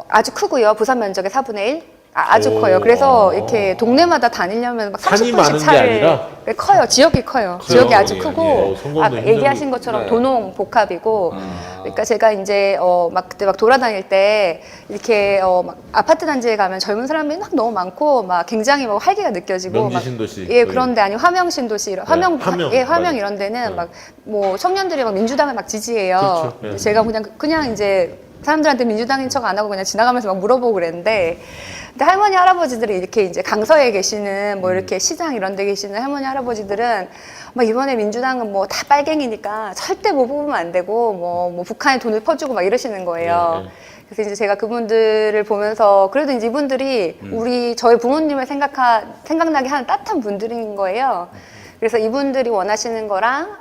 아주 크고요. 부산 면적의 4분의 1. 아주 오. 커요. 그래서 이렇게 동네마다 다니려면 막 산이 30분씩 많은 게 차를 아니라? 커요. 지역이 커요. 지역이 아주 예, 크고 예. 성공도 아까 힘들고. 얘기하신 것처럼 네. 도농 복합이고 그러니까 제가 이제 막 그때 막 돌아다닐 때 이렇게 막 아파트 단지에 가면 젊은 사람이 막 너무 많고 막 굉장히 막 활기가 느껴지고 명지 막 신도시. 예, 거기. 그런데 아니 화명 신도시 화명 화명. 맞아요. 이런 데는 네. 막 뭐 청년들이 막 민주당을 막 지지해요. 그렇죠. 네. 제가 그냥 이제 사람들한테 민주당인 척 안 하고 그냥 지나가면서 막 물어보고 그랬는데 근데 할머니 할아버지들이 이렇게 이제 강서에 계시는 뭐 이렇게 시장 이런 데 계시는 할머니 할아버지들은 막 이번에 민주당은 뭐 다 빨갱이니까 절대 못 뽑으면 안 되고 뭐 북한에 돈을 퍼주고 막 이러시는 거예요. 네. 그래서 이제 제가 그분들을 보면서 그래도 이제 이분들이 저희 부모님을 생각나게 하는 따뜻한 분들인 거예요. 그래서 이분들이 원하시는 거랑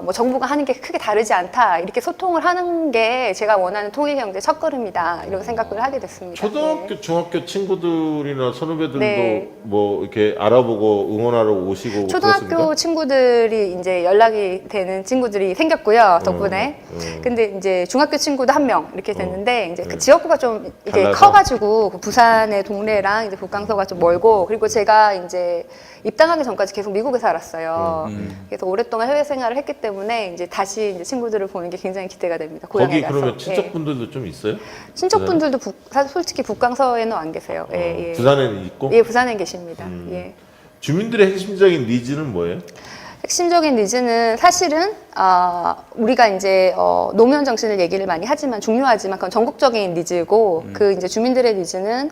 뭐 정부가 하는 게 크게 다르지 않다 이렇게 소통을 하는 게 제가 원하는 통일경제 첫걸음이다 이런 생각을 하게 됐습니다. 초등학교, 네. 중학교 친구들이나 선후배들도 네. 뭐 이렇게 알아보고 응원하러 오시고 초등학교 그렇습니까? 친구들이 이제 연락이 되는 친구들이 생겼고요 덕분에. 근데 이제 중학교 친구도 한 명 이렇게 됐는데 이제 그 지역구가 좀 이게 달라서? 커가지고 그 부산의 동네랑 이제 북강서가 좀 멀고 그리고 제가 이제 입당하기 전까지 계속 미국에 살았어요. 그래서 오랫동안 해외 생활을 했기 때문에 이제 다시 이제 친구들을 보는 게 굉장히 기대가 됩니다. 고향에 거기 가서. 그러면 예. 친척분들도 좀 있어요? 친척분들도 사실 솔직히 북강서에는 안 계세요. 예, 예. 부산에는 있고? 예, 부산에 계십니다. 예. 주민들의 핵심적인 니즈는 뭐예요? 핵심적인 니즈는 사실은 우리가 이제 노무현 정신을 얘기를 많이 하지만 중요하지만 그건 전국적인 니즈고 그 이제 주민들의 니즈는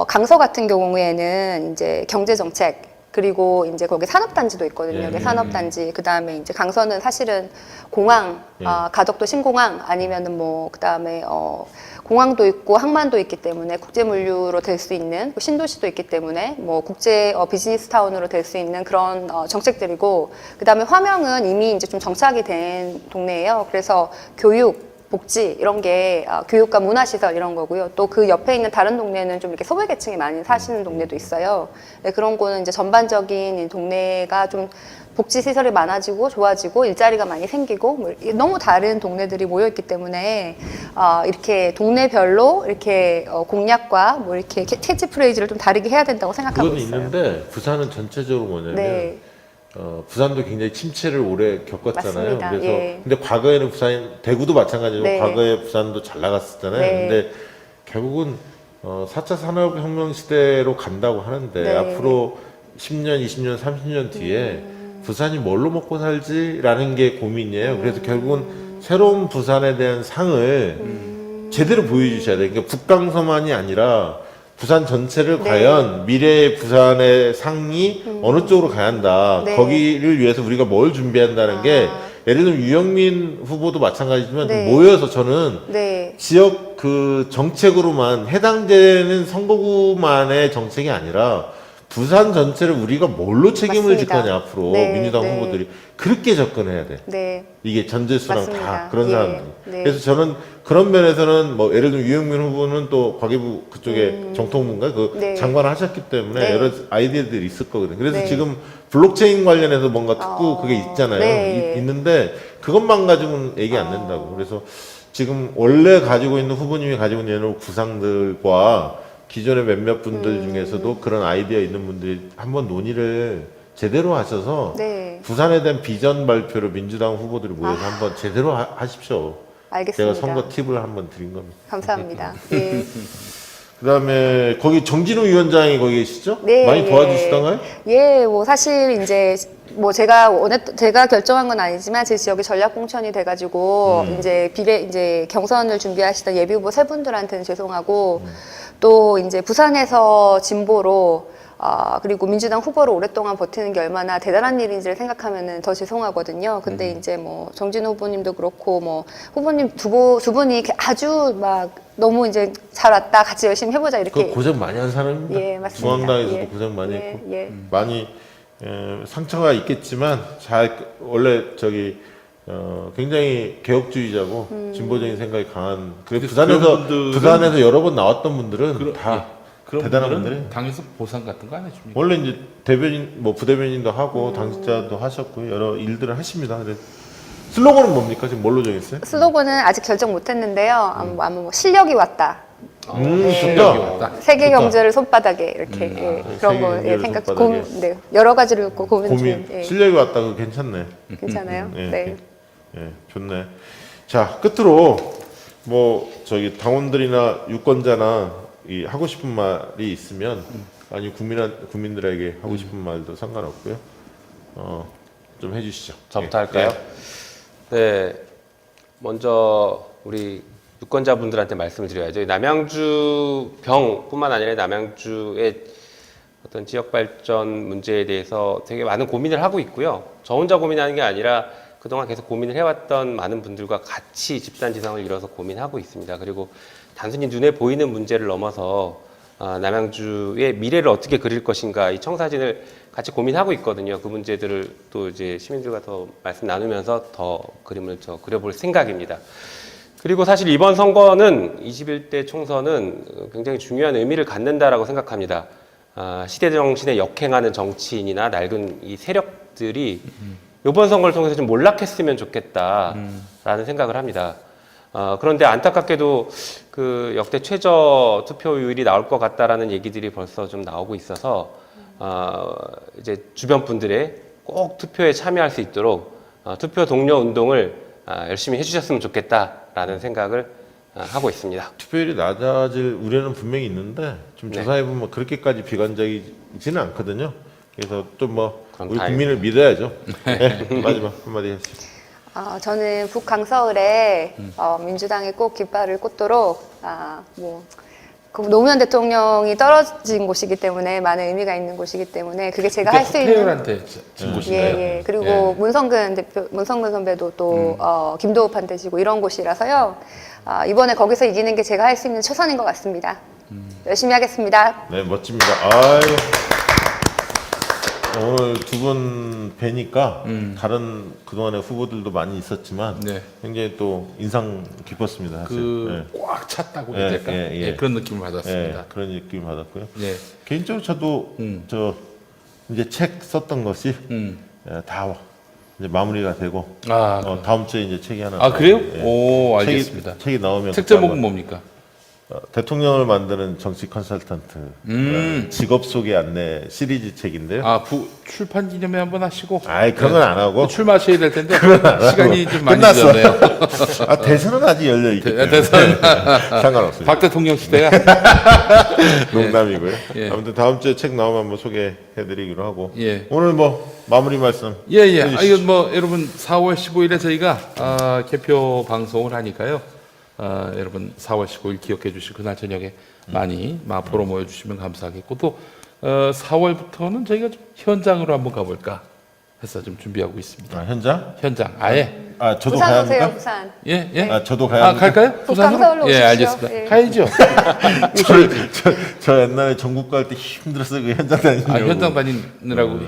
강서 같은 경우에는 이제 경제 정책 그리고 이제 거기 산업단지도 있거든요. 예. 산업단지 그 다음에 이제 강서는 사실은 공항 예. 가덕도 신공항 아니면은 뭐 그 다음에 공항도 있고 항만도 있기 때문에 국제 물류로 될 수 있는 신도시도 있기 때문에 뭐 국제 비즈니스 타운으로 될 수 있는 그런 정책들이고 그다음에 화명은 이미 이제 좀 정착이 된 동네예요. 그래서 교육 복지 이런 게 교육과 문화시설 이런 거고요. 또 그 옆에 있는 다른 동네는 좀 이렇게 소외계층이 많이 사시는 동네도 있어요. 네, 그런 거는 이제 전반적인 이 동네가 좀 복지 시설이 많아지고 좋아지고 일자리가 많이 생기고 뭐 너무 다른 동네들이 모여 있기 때문에 이렇게 동네별로 이렇게 공약과 뭐 이렇게 캐치프레이즈를 좀 다르게 해야 된다고 생각하고 그건 있어요. 있는데 부산은 전체적으로 뭐냐면 네. 부산도 굉장히 침체를 오래 겪었잖아요. 맞습니다. 그래서 예. 근데 과거에는 대구도 마찬가지고 네. 과거에 부산도 잘 나갔었잖아요. 네. 근데 결국은 4차 산업혁명 시대로 간다고 하는데 네. 앞으로 10년, 20년, 30년 뒤에 부산이 뭘로 먹고 살지라는 게 고민이에요. 그래서 결국은 새로운 부산에 대한 상을 제대로 보여주셔야 돼요. 그러니까 북강서만이 아니라 부산 전체를 네. 과연 미래의 부산의 상이 어느 쪽으로 가야 한다. 네. 거기를 위해서 우리가 뭘 준비한다는 게 예를 들면 유영민 후보도 마찬가지지만 좀 네. 모여서 저는 네. 지역 그 정책으로만 해당되는 선거구만의 정책이 아니라 부산 전체를 우리가 뭘로 책임을 질 맞습니다. 거냐 앞으로 네, 민주당 네. 후보들이 그렇게 접근해야 돼. 네. 이게 전재수랑 맞습니다. 다 그런 예, 사람들이. 네. 그래서 저는 그런 면에서는 뭐 예를 들면 유영민 후보는 또 과기부 그쪽에 정통부인가 그 네. 장관을 하셨기 때문에 네. 여러 아이디어들이 있을 거거든요. 그래서 네. 지금 블록체인 관련해서 뭔가 특구 그게 있잖아요. 네. 있는데 그것만 가지고는 얘기 안 된다고. 그래서 지금 원래 가지고 있는 후보님이 가지고 있는 여러 구상들과 기존의 몇몇 분들 중에서도 그런 아이디어 있는 분들이 한번 논의를 제대로 하셔서 네. 부산에 대한 비전 발표를 민주당 후보들이 모여서 한번 제대로 하십시오. 알겠습니다. 제가 선거 팁을 한번 드린 겁니다. 감사합니다. 예. 그다음에 거기 정진우 위원장이 거기 계시죠? 네, 많이 예. 도와주시던가요? 예, 뭐 사실 이제 뭐 제가 결정한 건 아니지만 제 지역이 전략 공천이 돼가지고 이제 경선을 준비하시던 예비 후보 세 분들한테는 죄송하고 또 이제 부산에서 진보로 그리고 민주당 후보로 오랫동안 버티는 게 얼마나 대단한 일인지를 생각하면은 더 죄송하거든요. 근데 이제 뭐 정진우 후보님도 그렇고 뭐 후보님 두 분이 이렇게 아주 막 너무 이제 잘 왔다 같이 열심히 해보자 이렇게 그 고생 많이 한 사람입니다. 예, 맞습니다. 중앙당에서도 예. 고생 많이 예, 했고 예. 많이 상처가 있겠지만 원래 굉장히 개혁주의자고 진보적인 생각이 강한. 그래 근데 그런 분들은- 부산에서 여러 번 나왔던 분들은 다 그런 대단한 분들은 분들이. 당에서 보상 같은 거 안 해줍니까? 원래 이제 대변인 뭐 부대변인도 하고 당직자도 하셨고 여러 일들을 하십니다. 그래 슬로건은 뭡니까? 지금 뭘로 정했어요? 슬로건은 아직 결정 못했는데요. 아마 뭐 실력이 왔다. 좋다. 왔다. 세계 좋다. 경제를 손바닥에 이렇게 예, 그런 세계 거 경제를 생각 손바닥에. 네, 여러 가지를 놓고 고민 중 예, 실력이 왔다. 그거 괜찮네. 괜찮아요. 예, 네. 예, 좋네. 자, 끝으로 뭐 저기 당원들이나 유권자나 이 하고 싶은 말이 있으면 아니 국민들에게 하고 싶은 말도 상관없고요. 좀 해주시죠. 저부터 예. 할까요? 네. 먼저 우리 유권자분들한테 말씀을 드려야죠. 남양주 병뿐만 아니라 남양주의 어떤 지역 발전 문제에 대해서 되게 많은 고민을 하고 있고요. 저 혼자 고민하는 게 아니라 그동안 계속 고민을 해왔던 많은 분들과 같이 집단 지성을 이뤄서 고민하고 있습니다. 그리고 단순히 눈에 보이는 문제를 넘어서 남양주의 미래를 어떻게 그릴 것인가 이 청사진을 같이 고민하고 있거든요. 그 문제들을 또 이제 시민들과 더 말씀 나누면서 더 그림을 더 그려볼 생각입니다. 그리고 사실 이번 선거는 21대 총선은 굉장히 중요한 의미를 갖는다라고 생각합니다. 시대 정신에 역행하는 정치인이나 낡은 이 세력들이 이번 선거를 통해서 좀 몰락했으면 좋겠다라는 생각을 합니다. 그런데 안타깝게도 그 역대 최저 투표율이 나올 것 같다라는 얘기들이 벌써 좀 나오고 있어서 이제 주변 분들의 꼭 투표에 참여할 수 있도록 투표 동료 운동을 열심히 해주셨으면 좋겠다라는 생각을 하고 있습니다. 투표율이 낮아질 우려는 분명히 있는데 좀 네. 조사해 보면 그렇게까지 비관적이지는 않거든요. 그래서 좀 뭐 그럼 우리 다행이네요. 국민을 믿어야죠. 네, 마지막 한마디 하시죠. 저는 북강서을에 민주당이 꼭 깃발을 꽂도록 그 노무현 대통령이 떨어진 곳이기 때문에 많은 의미가 있는 곳이기 때문에 그게 제가 할 수 있는 태열한테 진 곳인가요? 예. 그리고 문성근 선배도 또 김도읍한테 지고 이런 곳이라서요. 이번에 거기서 이기는 게 제가 할 수 있는 최선인 것 같습니다. 열심히 하겠습니다. 네, 멋집니다. 아유. 오늘 두 분 뵈니까 다른 그동안의 후보들도 많이 있었지만 네. 굉장히 또 인상 깊었습니다. 사실. 꽉 찼다고 예, 해야 될까? 예, 예. 예, 그런 느낌을 네, 받았습니다. 그런 느낌 받았고요. 예. 개인적으로 저도 저 이제 책 썼던 것이 다 이제 마무리가 되고 다음 주에 이제 책이 하나. 아 그래요? 예. 오 알겠습니다. 책이 나오면 책 그때 제목은 한번 뭡니까? 대통령을 만드는 정치 컨설턴트 직업 소개 안내 시리즈 책인데요. 출판 기념회 한번 하시고. 아이 그런 건 안 하고 출마하셔야 될 텐데 시간이 좀 많이 끝났어. 늦었네요. 대선은 아직 열려 있기 때문에 대선 상관없습니다. 박 대통령 시대가 농담이고요. 예. 아무튼 다음 주에 책 나오면 한번 소개해드리기로 하고 예. 오늘 뭐 마무리 말씀. 예예. 해주시죠. 이건 뭐 여러분 4월 15일에 저희가 개표 방송을 하니까요. 여러분 4월 15일 기억해 주시고 그날 저녁에 많이 마포로 모여주시면 감사하겠고 또 4월부터는 저희가 좀 현장으로 한번 가볼까 해서 좀 준비하고 있습니다. 아, 현장? 현장 아예 저도 부산 가야 오세요, 합니까? 부산. 예 예. 저도 가야 합니까? 갈까요? 북강서울로 예 오십시오. 알겠습니다. 예. 가야죠. 저 옛날에 전국 갈 때 힘들었어요. 그 현장 다니려고. 현장 다니느라고.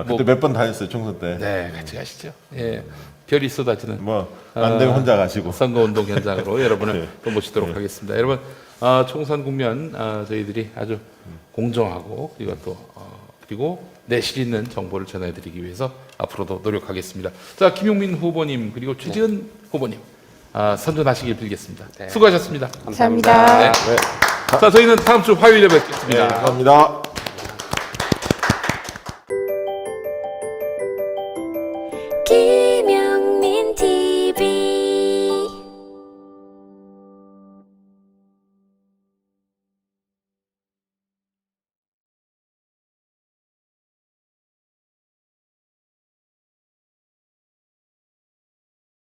그때 몇 번 다녔어요. 총선 때. 네 같이 가시죠. 예 별이 쏟아지는 뭐 안 되면 혼자 가시고. 선거운동 현장으로 여러분을 또 모시도록 하겠습니다. 여러분 총선 국면 저희들이 아주 공정하고 그리고 또 그리고 내실 있는 정보를 전해드리기 위해서 앞으로도 노력하겠습니다. 자 김용민 후보님 그리고 최지은 후보님 선전하시길 빌겠습니다. 네. 수고하셨습니다. 감사합니다. 네. 자 저희는 다음 주 화요일에 뵙겠습니다. 감사합니다.